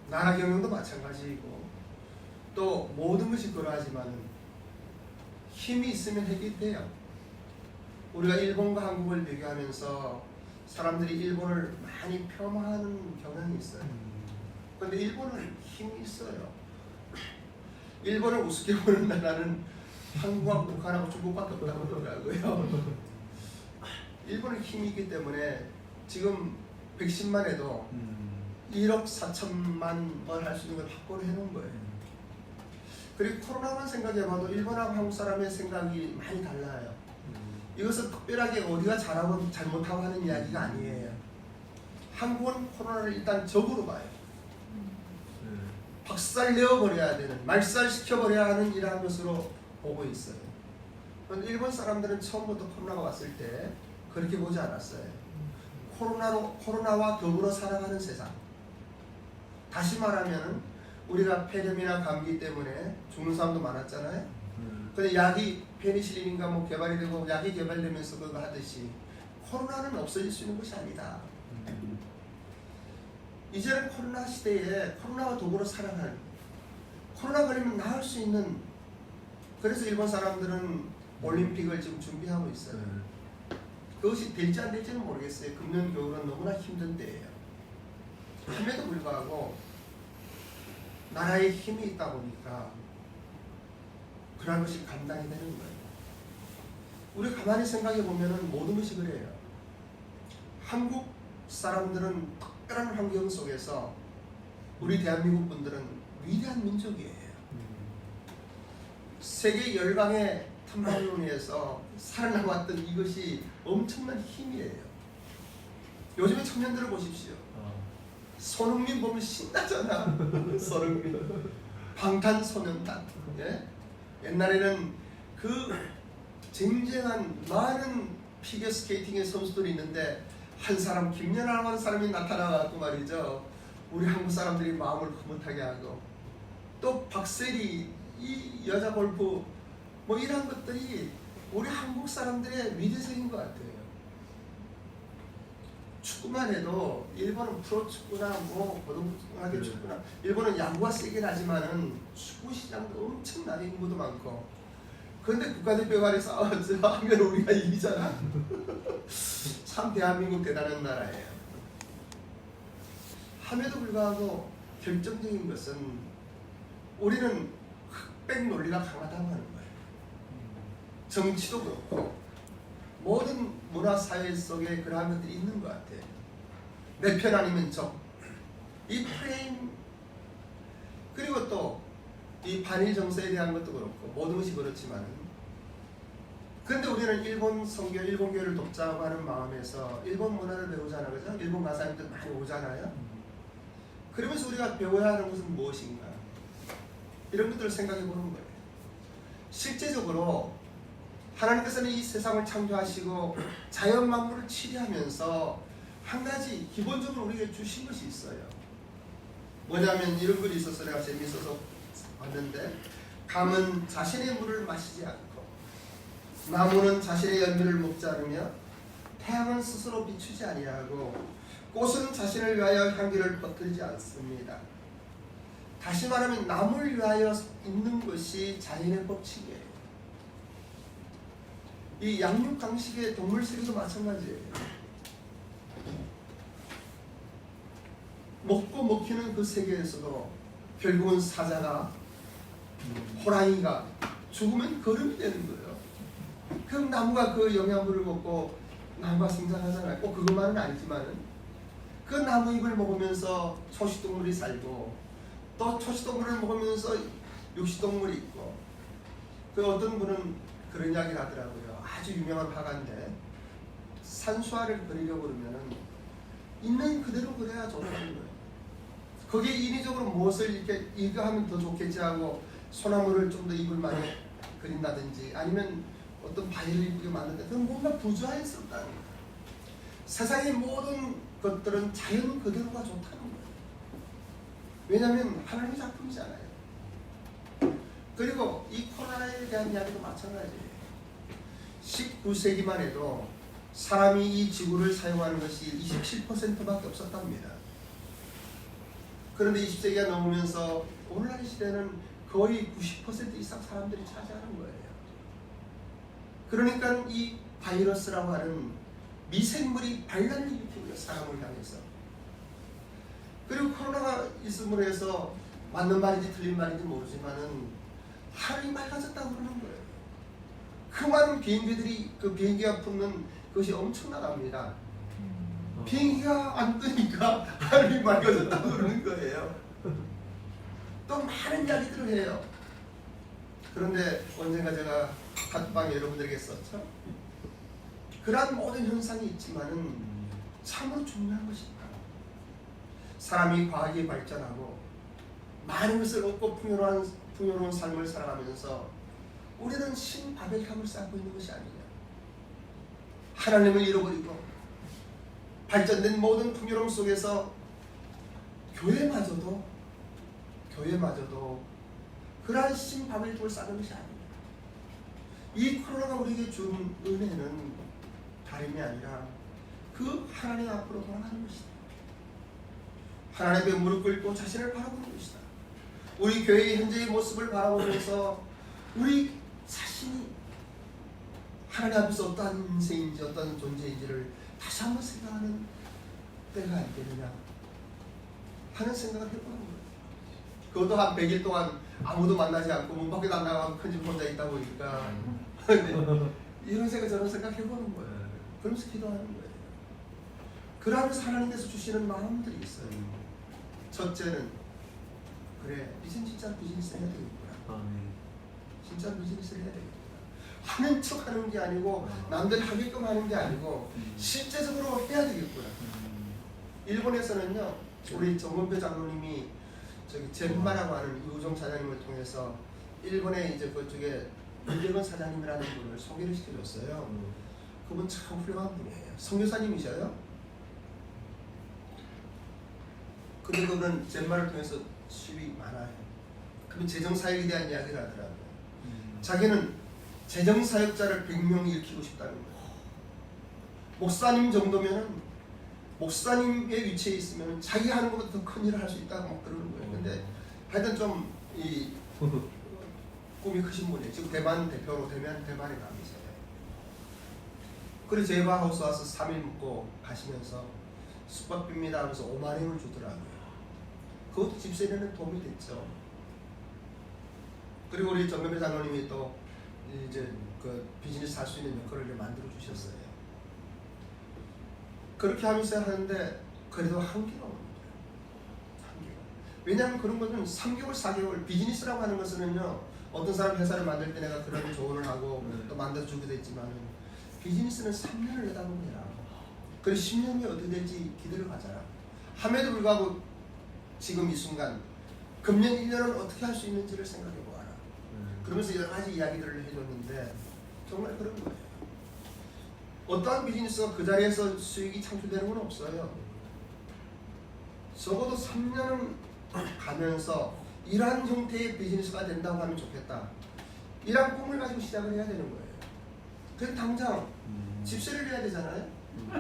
나라 경영도 마찬가지이고 또 모든 것이 그러하지만 힘이 있으면 해결이 돼요. 우리가 일본과 한국을 비교하면서 사람들이 일본을 많이 폄하하는 경향이 있어요. 그런데 일본은 힘이 있어요. 일본을 우습게 보는 나라는 한국하고 북한하고 중국밖에 없다고 그러더라고요. 일본의 힘이 있기 때문에 지금 백신만 해도 1억 4천만 번 할 수 있는 걸 확보를 해놓은 거예요. 그리고 코로나만 생각해봐도 일본하고 한국 사람의 생각이 많이 달라요. 이것은 특별하게 어디가 잘하고 잘못하고 하는 이야기가 아니에요. 한국은 코로나를 일단 적으로 봐요. 박살내어버려야 되는, 말살시켜버려야 하는 이러한 것으로 보고 있어요. 그런데 일본 사람들은 처음부터 코로나가 왔을 때 그렇게 보지 않았어요. 코로나와 더불어 살아가는 세상. 다시 말하면 우리가 폐렴이나 감기 때문에 죽는 사람도 많았잖아요. 근데 약이 페니실린인가 뭐 개발이 되고 약이 개발되면서 그거 하듯이 코로나는 없어질 수 있는 것이 아니다. 이제는 코로나 시대에 코로나와 더불어 살아가는, 코로나 걸리면 나을 수 있는, 그래서 일본 사람들은 올림픽을 지금 준비하고 있어요. 그것이 될지 안 될지는 모르겠어요. 금년 겨울은 너무나 힘든 때예요. 함에도 불구하고 나라에 힘이 있다 보니까 그런 것이 감당이 되는 거예요. 우리 가만히 생각해 보면은 모든 것이 그래요. 한국 사람들은 특별한 환경 속에서 우리 대한민국 분들은 위대한 민족이에요. 세계 열강의 탐방론에서 살아남았던 이것이 엄청난 힘이에요. 요즘에 청년들을 보십시오. 손흥민 보면 신나잖아. 손흥민 방탄소년단. 예? 옛날에는 그 쟁쟁한 많은 피겨스케이팅의 선수들이 있는데 한 사람 김연아라는 사람이 나타나고 말이죠. 우리 한국 사람들이 마음을 흐뭇하게 하고, 또 박세리 이 여자 골프 뭐 이런 것들이 우리 한국 사람들의 위대성인 것 같아요. 축구만 해도 일본은 프로축구나 뭐 고등학교 축구나, 일본은 야구가 세긴 하지만은 축구 시장도 엄청나게 인구도 많고, 그런데 국가대표 간에서 하면 우리가 이기잖아. 참 대한민국 대단한 나라예요. 함에도 불구하고 결정적인 것은 우리는 흑백 논리가 강하다고 하는 거예요. 정치도 그렇고 모든 문화 사회 속에 그러한 것들이 있는 것 같아요. 내 편 아니면 적. 이 프레임, 그리고 또 이 반일 정서에 대한 것도 그렇고 모든 것이 그렇지만, 그런데 우리는 일본 선교, 일본교를 돕자고 하는 마음에서 일본 문화를 배우잖아요. 그죠? 일본 가사님들 많이 오잖아요. 그러면서 우리가 배워야 하는 것은 무엇인가? 이런 것들을 생각해 보는 거예요. 실제적으로 하나님께서는 이 세상을 창조하시고 자연 만물을 치리하면서 한 가지 기본적으로 우리에게 주신 것이 있어요. 뭐냐면 이런 글이 있어서 내가 재미있어서 봤는데, 감은 자신의 물을 마시지 않고 나무는 자신의 열매를 먹지 않으며 태양은 스스로 비추지 아니하고 꽃은 자신을 위하여 향기를 퍼뜨리지 않습니다. 다시 말하면 나무를 위하여 있는 것이 자연의 법칙이에요. 이 양육 강식의 동물 세계도 마찬가지예요. 먹고 먹히는 그 세계에서도 결국은 사자가, 호랑이가 죽으면 거름이 되는 거예요. 그럼 나무가 그 영양분을 먹고 나무가 성장하잖아요. 꼭 그것만은 아니지만은 그 나무 잎을 먹으면서 초식동물이 살고, 또 초식동물을 먹으면서 육식동물이 있고, 그 어떤 분은 그런 이야기를 하더라고요. 아주 유명한 화가인데 산수화를 그리려고 그러면은 있는 그대로 그려야 좋다는 거예요. 거기에 인위적으로 무엇을 이렇게 이거 하면 더 좋겠지 하고 소나무를 좀 더 잎을 많이 그린다든지 아니면 어떤 바위를 이쁘게 만든다, 그건 뭔가 부자연스럽다는 거예요. 세상의 모든 것들은 자연 그대로가 좋다는 거예요. 왜냐하면 하나님의 작품이잖아요. 그리고 이 코로나에 대한 이야기도 마찬가지예요. 19세기만 해도 사람이 이 지구를 사용하는 것이 27%밖에 없었답니다. 그런데 20세기가 넘으면서 오늘날 시대는 거의 90% 이상 사람들이 차지하는 거예요. 그러니까 이 바이러스라고 하는 미생물이 반란을 일으키고요, 사람을 향해서. 그리고 코로나가 있음으로 해서 맞는 말인지 틀린 말인지 모르지만은 하늘이 맑아졌다고 그러는 거예요. 그 많은 비행기들이 그 비행기가 붙는 것이 엄청나답니다. 비행기가 안 뜨니까 하늘이 맑아졌다고 그러는 거예요. 또 많은 이야기들을 해요. 그런데 언젠가 제가 팟빵에 여러분들에게 썼죠. 그러한 모든 현상이 있지만은 참으로 중요한 것입니다. 사람이 과학이 발전하고 많은 것을 얻고 풍요로운 삶을 살아가면서 우리는 신바벨탑을 쌓고 있는 것이 아니냐. 하나님을 잃어버리고 발전된 모든 풍요로움 속에서 교회마저도 그러한 신바벨탑을 쌓는 것이 아니냐. 이 코로나가 우리에게 준 은혜는 다름이 아니라 그 하나님 앞으로 돌아가는 것이다. 하나님의 무릎 꿇고 자신을 바라보는 것이다. 우리 교회의 현재의 모습을 바라보면서 우리 자신이 하나님 앞에서 어떠한 인생인지 어떤 존재인지를 다시 한번 생각하는 때가 있겠느냐 하는 생각을 해보는 거예요. 그것도 한 100일 동안 아무도 만나지 않고 문 밖에 안 나가고 큰 집 혼자 있다 보니까 이런 생각 저런 생각 해보는 거예요. 그러면서 기도하는 거예요. 그러면서 하나님께서 주시는 마음들이 있어요. 첫째는 그래 이젠 진짜 비즈니스 해야 되겠구나. 진짜 비즈니스를 해야 되겠구나. 하는 척 하는 게 아니고 남들 하게끔 하는 게 아니고 실제적으로 해야 되겠구나. 일본에서는요 우리 정문표 장로님이 저기 젠마라고 하는 유종 사장님을 통해서 일본에 이제 그쪽에 윤재건 사장님이라는 분을 소개를 시켜줬어요. 그분 참 훌륭한 분이에요. 선교사님이셔요. 근데 그분은 젠마를 통해서 수입이 많아요. 그분 재정사역에 대한 이야기를 하더라고요. 자기는 재정사역자를 100명 일으키고 싶다는 거예요. 목사님 정도면은 목사님의 위치에 있으면 자기 하는 것보다 더 큰 일을 할 수 있다고 막 그러는 거예요. 근데 하여튼 좀 이 꿈이 크신 분이에요. 지금 대만 대표로 대만에 가 계세요. 그래서 제바 하우스 와서 3일 묵고 가시면서 숙박비입니다 하면서 5만 원을 주더라고요. 그것도 집세에는 도움이 됐죠. 그리고 우리 정명배 장로님이 또 이제 그 비즈니스 할 수 있는 여건을 만들어 주셨어요. 그렇게 하면서 하는데 그래도 한계가 옵니다. 한계가. 왜냐하면 그런 것은 3개월, 4개월 비즈니스라고 하는 것은요 어떤 사람 회사를 만들 때 내가 그런 조언을 하고 또 만들어 주기도 했지만 비즈니스는 3년을 내다봅니다. 그리고 10년이 어떻게 될지 기대를 가져라. 함에도 불구하고 지금 이 순간 금년 1년은 어떻게 할 수 있는지를 생각해 보아라. 그러면서 여러 가지 이야기들을 해줬는데 정말 그런 거예요. 어떠한 비즈니스가 그 자리에서 수익이 창출되는 건 없어요. 적어도 3년은 가면서 이러한 형태의 비즈니스가 된다고 하면 좋겠다. 이러한 꿈을 가지고 시작을 해야 되는 거예요. 그래서 당장 집세를 내야 되잖아요.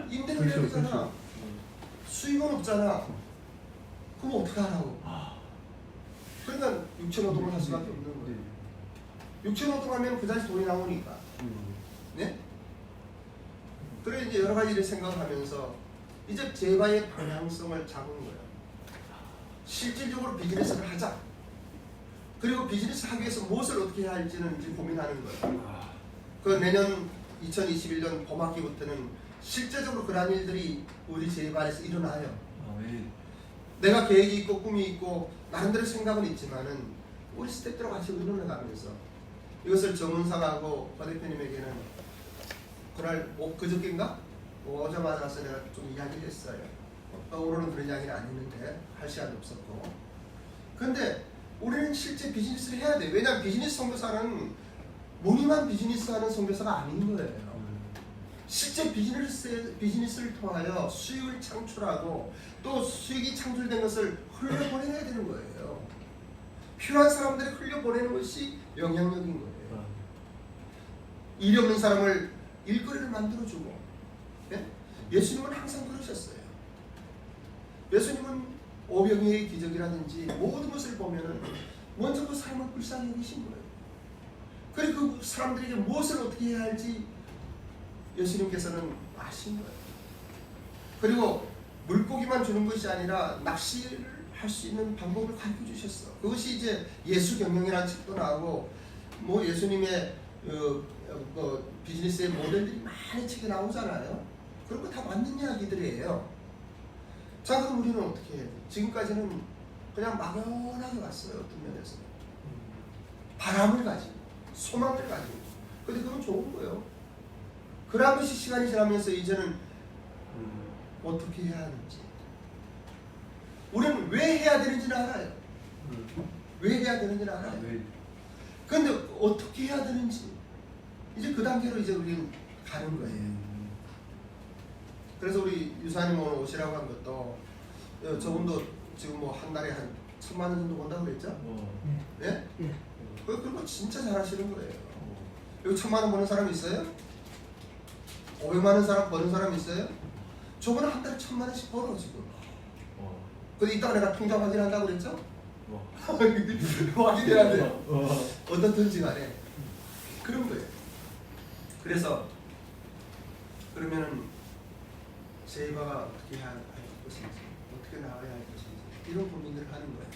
임대를 내야 되잖아. 수익은 없잖아. 그럼 어떻게 하라고? 그러니까 육체노동을 할 수밖에 없는 거예요. 육체노동하면 그 자리에서 돈이 나오니까. 네? 그래 이제 여러 가지를 생각하면서 이제 제바의 방향성을 잡은 거예요. 실질적으로 비즈니스를 하자. 그리고 비즈니스 하기 위해서 무엇을 어떻게 해야 할지는 이제 고민하는 거예요. 그 내년 2021년 봄학기부터는 실제적으로 그러한 일들이 우리 제바에서 일어나요. 내가 계획이 있고 꿈이 있고 나름대로 생각은 있지만은 우리 스태프들과 같이 의논해가면서 이것을 정은상하고 박 대표님에게는 그날 그저께인가 오자마자 와서 내가 좀 이야기를 했어요. 오늘은 그런 이야기는 안 했는데 할 시간도 없었고. 근데 우리는 실제 비즈니스를 해야 돼. 왜냐하면 비즈니스 선교사는 무늬만 비즈니스하는 선교사가 아닌 거예요. 실제 비즈니스를 통하여 수익을 창출하고 또 수익이 창출된 것을 흘려보내야 되는 거예요. 필요한 사람들이 흘려보내는 것이 영향력인 거예요. 일이 없는 사람을 일거리를 만들어주고. 예? 예수님은 항상 그러셨어요. 예수님은 오병이의 기적이라든지 모든 것을 보면은 먼저 그 사람을 불쌍히 여기신 거예요. 그리고 그 사람들에게 무엇을 어떻게 해야 할지 예수님께서는 아신 거예요. 그리고 물고기만 주는 것이 아니라 낚시를 할 수 있는 방법을 가르쳐 주셨어. 그것이 이제 예수 경영이라는 책도 나오고 뭐 예수님의 비즈니스의 모델들이 많이 책에 나오잖아요. 그런 거 다 맞는 이야기들이에요. 자, 그럼 우리는 어떻게 해야 돼? 지금까지는 그냥 막연하게 왔어요. 어떤 면에서 바람을 가지고 소망을 가지고. 근데 그건 좋은 거예요. 그런 것이 시간이 지나면서 이제는 어떻게 해야 하는지, 우리는 왜 해야 되는지는 알아요. 왜 해야 되는지는 알아요. 그런데 어떻게 해야 되는지 이제 그 단계로 이제 우리는 가는 거예요. 그래서 우리 유사님 오늘 오시라고 한 것도 저분도 지금 뭐 한 달에 한 1,000만 원 정도 번다고 그랬죠? 예? 그런 거 진짜 잘하시는 거예요. 여기 1,000만 원 버는 사람 있어요? 500만 원 사람 버는 사람 있어요? 저분은 한 달에 1,000만 원씩 벌어 지금. 근데 이따가 내가 통장 확인한다고 그랬죠? 확인해야 돼요. 어떻든지 간에 그런 거예요. 그래서 그러면은 제이바가 어떻게 해야 할 것인지, 어떻게 나가야 할 것인지 이런 고민을 하는 거예요.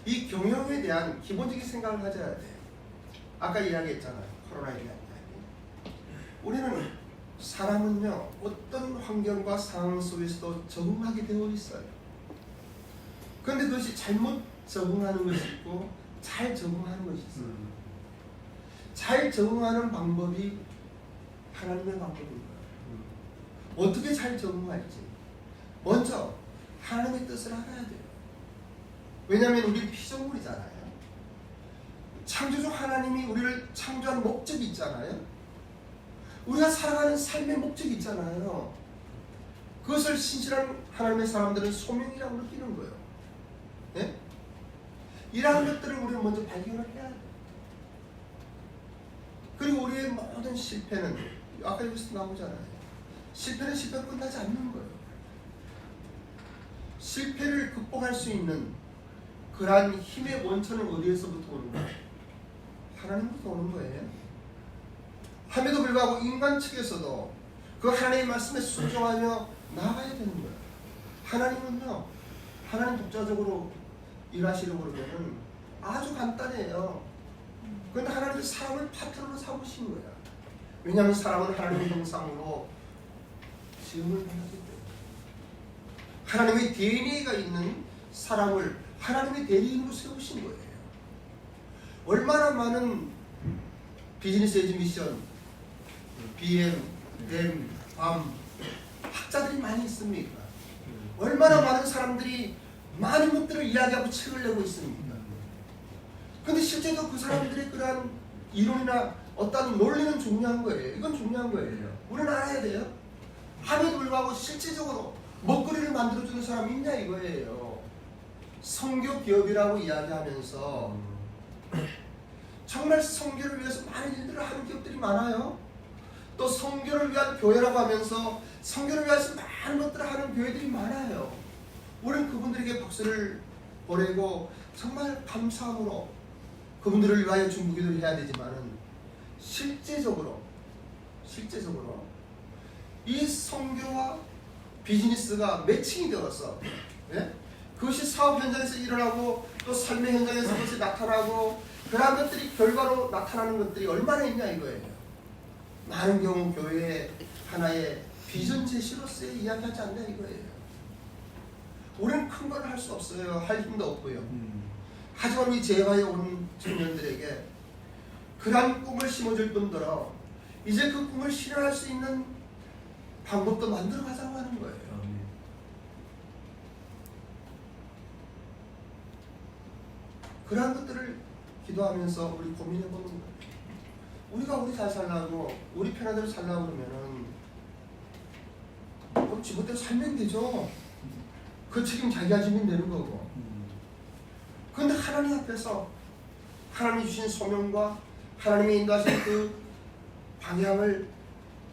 이 경영에 대한 기본적인 생각을 가져야 돼요. 아까 이야기했잖아요. 코로나에 대한 이야기. 우리는 사람은요 어떤 환경과 상황 속에서도 적응하게 되어 있어요. 그런데 그것이 잘못 적응하는 것이 있고 잘 적응하는 것이 있어요. 잘 적응하는 방법이 하나님의 방법입니다. 어떻게 잘 적응할지 먼저 하나님의 뜻을 알아야 돼요. 왜냐하면 우리는 피조물이잖아요. 창조주 하나님이 우리를 창조한 목적이 있잖아요. 우리가 살아가는 삶의 목적이 있잖아요. 그것을 신실한 하나님의 사람들은 소명이라고 느끼는 거예요. 네? 이러한 것들을 우리는 먼저 발견을 해야 돼요. 그리고 우리의 모든 실패는 아까 여기서 나오잖아요. 실패는 실패로 끝나지 않는 거예요. 실패를 극복할 수 있는 그러한 힘의 원천은 어디에서부터 오는 거예요? 하나님부터 오는 거예요. 함에도 불구하고 인간 측에서도 그 하나님의 말씀에 순종하며 나아가야 되는 거예요. 하나님은요, 하나님 독자적으로 일하시려고 그러면 아주 간단해요. 그런데 하나님은 사람을 파트너로 삼으신 거야. 왜냐하면 사람은 하나님의 형상으로 지음을 받았기 때문에. 하나님의 DNA가 있는 사람을 하나님의 대리인으로 세우신 거예요. 얼마나 많은 비즈니스 에즈 미션, BM, 댐, 밤 학자들이 많이 있습니까? 얼마나 많은 사람들이 많은 것들을 이야기하고 책을 내고 있습니까? 근데 실제로 그 사람들의 그러한 이론이나 어떤 논리는 중요한 거예요. 이건 중요한 거예요. 우리는 알아야 돼요. 함에도 불구하고 실질적으로 먹거리를 만들어주는 사람이 있냐 이거예요. 선교 기업이라고 이야기하면서 정말 선교를 위해서 많은 일들을 하는 기업들이 많아요. 또 선교를 위한 교회라고 하면서 선교를 위해서 많은 것들을 하는 교회들이 많아요. 우리는 그분들에게 박수를 보내고 정말 감사함으로 그분들을 위하여 중보기도를 해야 되지만은 실제적으로 이 선교와 비즈니스가 매칭이 되어서 그것이 사업 현장에서 일어나고 또 삶의 현장에서 그것이 나타나고 그런 것들이 결과로 나타나는 것들이 얼마나 있냐 이거예요. 많은 경우 교회의 하나의 비전 제시로서의 이야기하지 않냐 이거예요. 우리는 큰 걸 할 수 없어요. 할 힘도 없고요. 하지만 이 제가에 온 청년들에게 그러한 꿈을 심어줄 뿐더러 이제 그 꿈을 실현할 수 있는 방법도 만들어 가자고 하는 거예요. 그러한 것들을 기도하면서 우리 고민해보는 거예요. 우리가 우리 잘 살라고 우리 편한대로 살라고 그러면은 그럼 지멋대로 살면 되죠. 그 책임 자기가 지면 되는 거고. 그런데 하나님 앞에서 하나님이 주신 소명과 하나님이 인도하신 그 방향을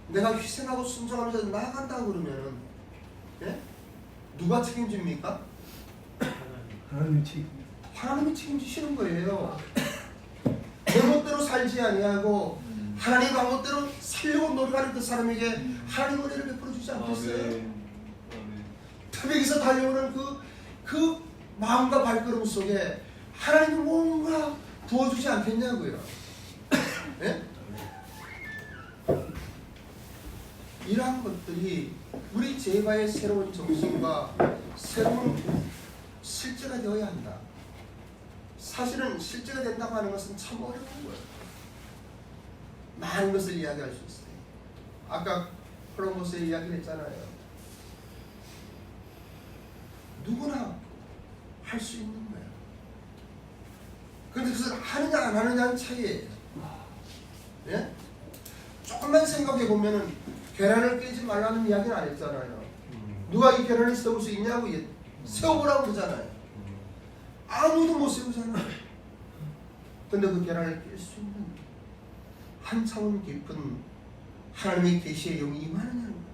내가 희생하고 순종하면서 나아간다고 그러면은 누가 책임집니까? 하나님이 책임지시는 거예요. 내 멋대로 살지 아니하고 하나님 방법대로 살려고 노력하는 그 사람에게 하나님 은혜를 베풀어 주지 않겠어요? 태백에서 달려오는 그 마음과 발걸음 속에 하나님이 뭔가 부어주지 않겠냐고요. 예? 이러한 것들이 우리 제가의 새로운 정신과 새로운 실제가 되어야 한다. 사실은 실제가 된다고 하는 것은 참 어려운 거예요. 많은 것을 이야기할 수 있어요. 아까 콜럼버스의 이야기를 했잖아요. 누구나 할 수 있는 거예요. 그런데 그것을 하느냐 안 하느냐는 차이예요. 예? 조금만 생각해 보면은 계란을 깨지 말라는 이야기는 안 했잖아요. 누가 이 계란을 세울 수 있냐고 세워보라고 그러잖아요. 아무도 못 세우잖아요. 근데 그 계란을 깰 수 있는 한 차원 깊은 하나님의 계시의 영이 임하느냐는 거예요.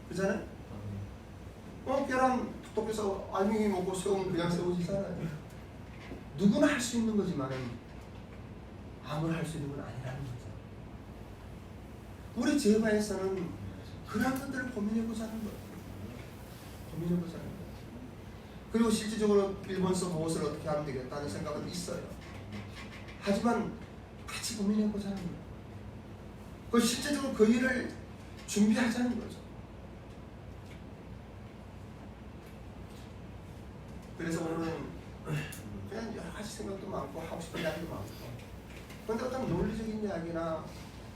그렇잖아요? 계란 톡톡해서 알맹이 먹고 세우면 그냥 세워지잖아요. 누구나 할 수 있는 거지만 아무나 할 수 있는 건 아니라는 거죠. 우리 제바에서는 그런 것들을 고민해보자는 거예요. 고민해보자는 거예요. 그리고 실질적으로 일본서 무엇을 어떻게 하면 되겠다는 생각은 있어요. 하지만 같이 고민해보자는 거예요. 그 실제적으로 그 일을 준비하자는 거죠. 그래서 오늘은 그냥 여러 가지 생각도 많고 하고 싶은 이야기도 많고, 그런데 어떤 논리적인 이야기나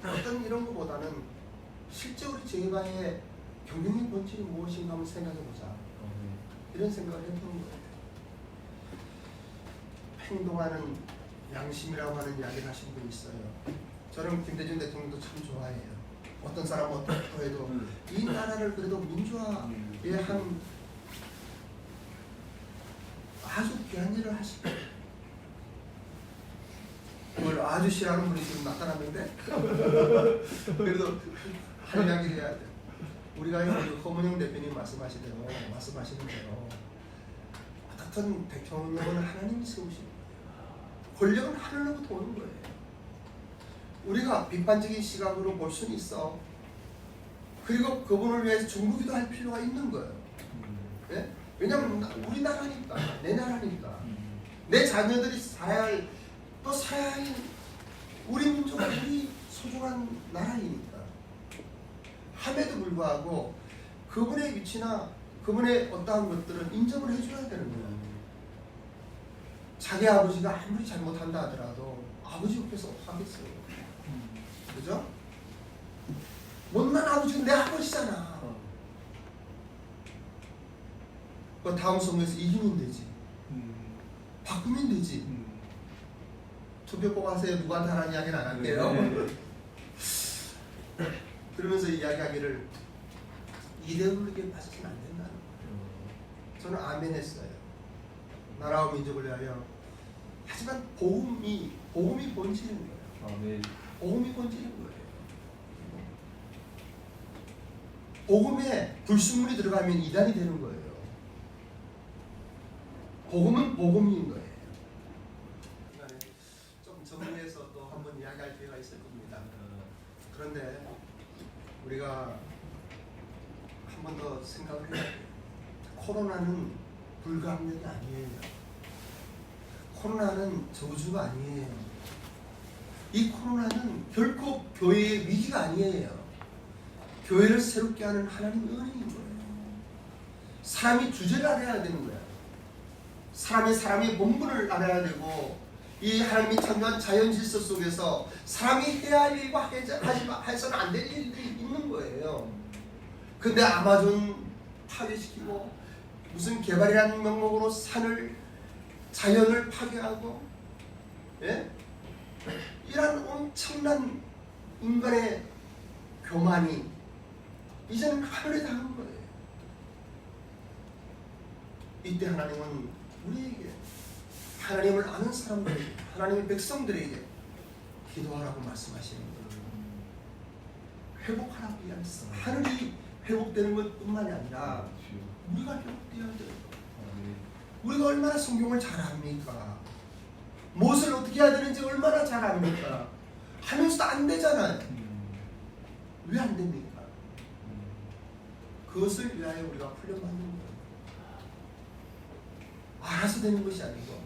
어떤 이런 것보다는 실제 우리 제바의 경영의 본질이 무엇인가 한번 생각해보자. 이런 생각을 해보는 거예요. 행동하는 양심이라고 하는 이야기를 하신 분이 있어요. 저는 김대중 대통령도 참 좋아해요. 어떤 사람은 어떻고 해도 이 나라를 그래도 민주화에 한 아주 귀한 일을 하시고, 그걸 아주 싫어하는 분이 지금 나타났는데 그래도 할 이야기를 해야 돼. 우리가 허문영 대표님 말씀하시는 대로 어떻든 대통령은 하나님이 세우시는 거예요. 권력은 하늘로부터 오는 거예요. 우리가 비판적인 시각으로 볼 수는 있어. 그리고 그분을 위해서 중보기도 할 필요가 있는 거예요. 예? 왜냐하면 우리 나라니까, 내 나라니까, 내 자녀들이 살아야 할, 또 살아야 할 우리 민족은 우리 소중한 나라이니까. 함에도 불구하고 그분의 위치나 그분의 어떠한 것들은 인정을 해줘야 되는 거예요. 자기 아버지가 아무리 잘못한다 하더라도 아버지 옆에서 하겠어요. 그죠? 못난 아버지는 내 아버지잖아. 그 다음 선거에서 이기면 되지. 바꾸면 되지. 투표 꼭 하세요. 누구한테 하라는 이야기는 안 할게요. 그러면서 이야기하기를 이데올로기에 빠지면 안 된다는 거예요. 저는 아멘 했어요. 나라와 민족을 위하여. 하지만 복음이 본질인 거예요. 아멘. 복음이 본질인 거예요. 복음에 불순물이 들어가면 이단이 되는 거예요. 복음은 복음인 거예요. 좀 정리해서 또 한번 이야기할 기회가 있을 겁니다. 그런데 우리가 한 번 더 생각을 해야 돼요. 코로나는 불가항력이 아니에요. 코로나는 저주가 아니에요. 이 코로나는 결코 교회의 위기가 아니에요. 교회를 새롭게 하는 하나님의 은혜인 거예요. 사람이 주제를 알아야 되는 거예요. 사람의 본분을 알아야 되고, 이 하나님이 창조한 자연 질서 속에서 사람이 해야 할 일과 해서는 안 될 일들이 있는 거예요. 근데 아마존 파괴시키고 무슨 개발이라는 명목으로 자연을 파괴하고, 예? 이런 엄청난 인간의 교만이 이제는 하늘에 닿은 거예요. 이때 하나님은 우리에게, 하나님을 아는 사람들에게, 하나님의 백성들에게 기도하라고 말씀하시는 거예요. 회복하라고 이야기했어. 하늘이 회복되는 것뿐만이 아니라 우리가 회복되어야 돼요. 우리가 얼마나 성경을 잘 압니까? 무엇을 어떻게 해야 되는지 얼마나 잘 압니까? 하면서도 안 되잖아요. 왜 안 됩니까? 그것을 위하여 우리가 훈련받는 거예요. 알아서 되는 것이 아니고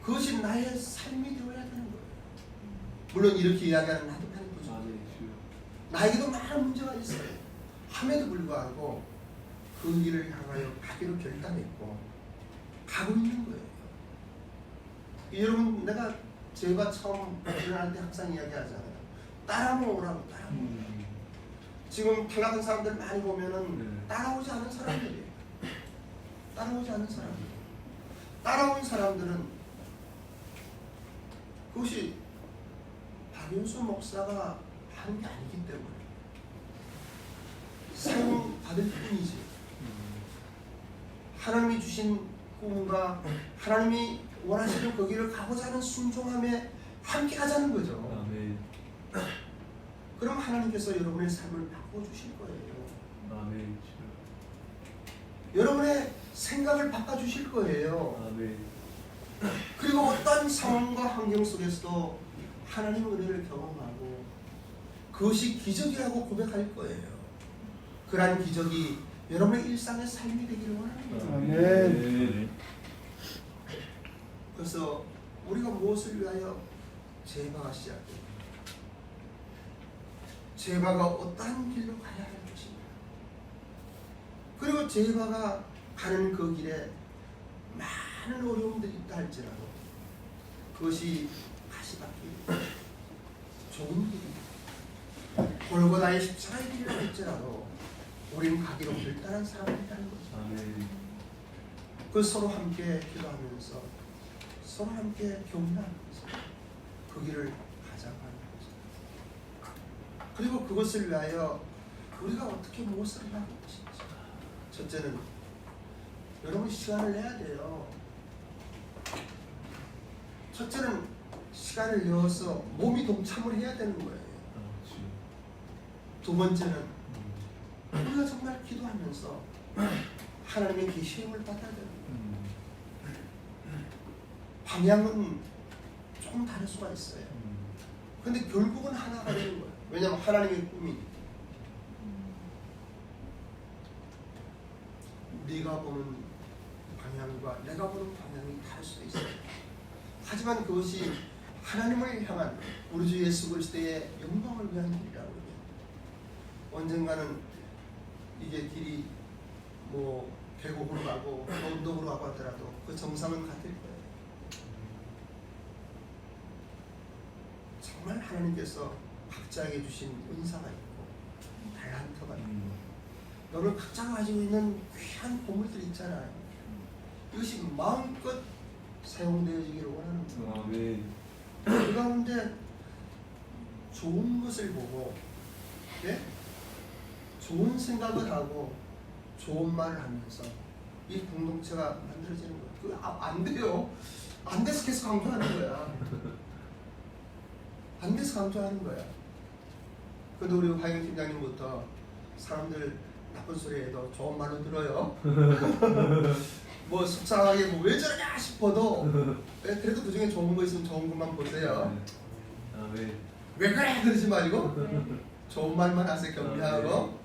그것이 나의 삶이 되어야 되는 거예요. 물론 이렇게 이야기하는 나도 많이 부족해요. 아, 네, 주여. 나에게도 많은 문제가 있어요. 함에도 불구하고 그 일을 향하여 가기로 결단했고 가고 있는 거예요. 여러분, 내가 제가 처음 일어날 때 항상 이야기하잖아요. 따라오라고 따라오라고. 지금 탈락한 사람들 많이 보면은 네. 따라오지 않은 사람들이에요. 따라오지 않은 사람들. 따라온 사람들은 그것이 박윤수 목사가 하는 게 아니기 때문에 사용 받을 뿐이지. 하나님이 주신 꿈과 하나님이 원하시는 거기를 가고자 하는 순종함에 함께 하자는 거죠. 아멘. 그럼 하나님께서 여러분의 삶을 바꿔주실 거예요. 아멘. 여러분의 생각을 바꿔주실 거예요. 아멘. 그리고 어떤 상황과 환경 속에서도 하나님의 은혜를 경험하고 그것이 기적이라고 고백할 거예요. 그러한 기적이 여러분의 일상의 삶이 되기를 원하는 거예요. 아멘. 그래서 우리가 무엇을 위하여 제바가 시작돼요? 제바가 어떠한 길로 가야 할 것인가? 그리고 제바가 가는 그 길에 많은 어려움들이 있다 할지라도 그것이 가시밭길, 좋은 길입니다. 골고다의 십자가의 길이라 할지라도 우리는 가기로 결단한 사람이라는 거죠. 아멘. 그 서로 함께 기도하면서 서로 함께 격려하면서 그 길을 가자고 하는 거죠. 그리고 그것을 위하여 우리가 어떻게 무엇을 하고 것인지. 첫째는 여러분 시간을 내야 돼요. 첫째는 시간을 내어서 몸이 동참을 해야 되는 거예요. 아, 주여. 두 번째는 우리가 정말 기도하면서 하나님의 계시임을 받아야 되는 거예요. 방향은 조금 다를 수가 있어요. 근데 결국은 하나가 되는 거예요. 왜냐하면 하나님의 꿈이 네가 보는 방향과 내가 보는 방향이 다를 수 있어요. 하지만 그것이 하나님을 향한 우리 주 예수 그리스도의 영광을 위한 길이라고 해요. 언젠가는 이게 길이 뭐 계곡으로 가고 언덕으로 가고 하더라도 그 정상은 같을 거예요. 정말 하나님께서 각자에게 주신 은사가 있고 달란트가 있고 너를 각자가 가지고 있는 귀한 보물들 있잖아요. 이것이 마음껏 사용되어지기를 원하는 거예요. 아멘. 그 가운데 좋은 것을 보고 예? 좋은 생각을 하고 좋은 말을 하면서 이 공동체가 만들어지는 거예요. 그거 안 돼요. 안 돼서 계속 강조하는 거야. 안 돼서 강조하는 거야. 근데 우리 화영 팀장님부터 사람들 나쁜 소리 해도 좋은 말로 들어요. 뭐 속상하게 뭐 왜 저러냐 싶어도 그래도 그 중에 좋은 거 있으면 좋은 것만 보세요. 아멘. 왜 그래 그러지 말고 좋은 말만 하세요. 격려하고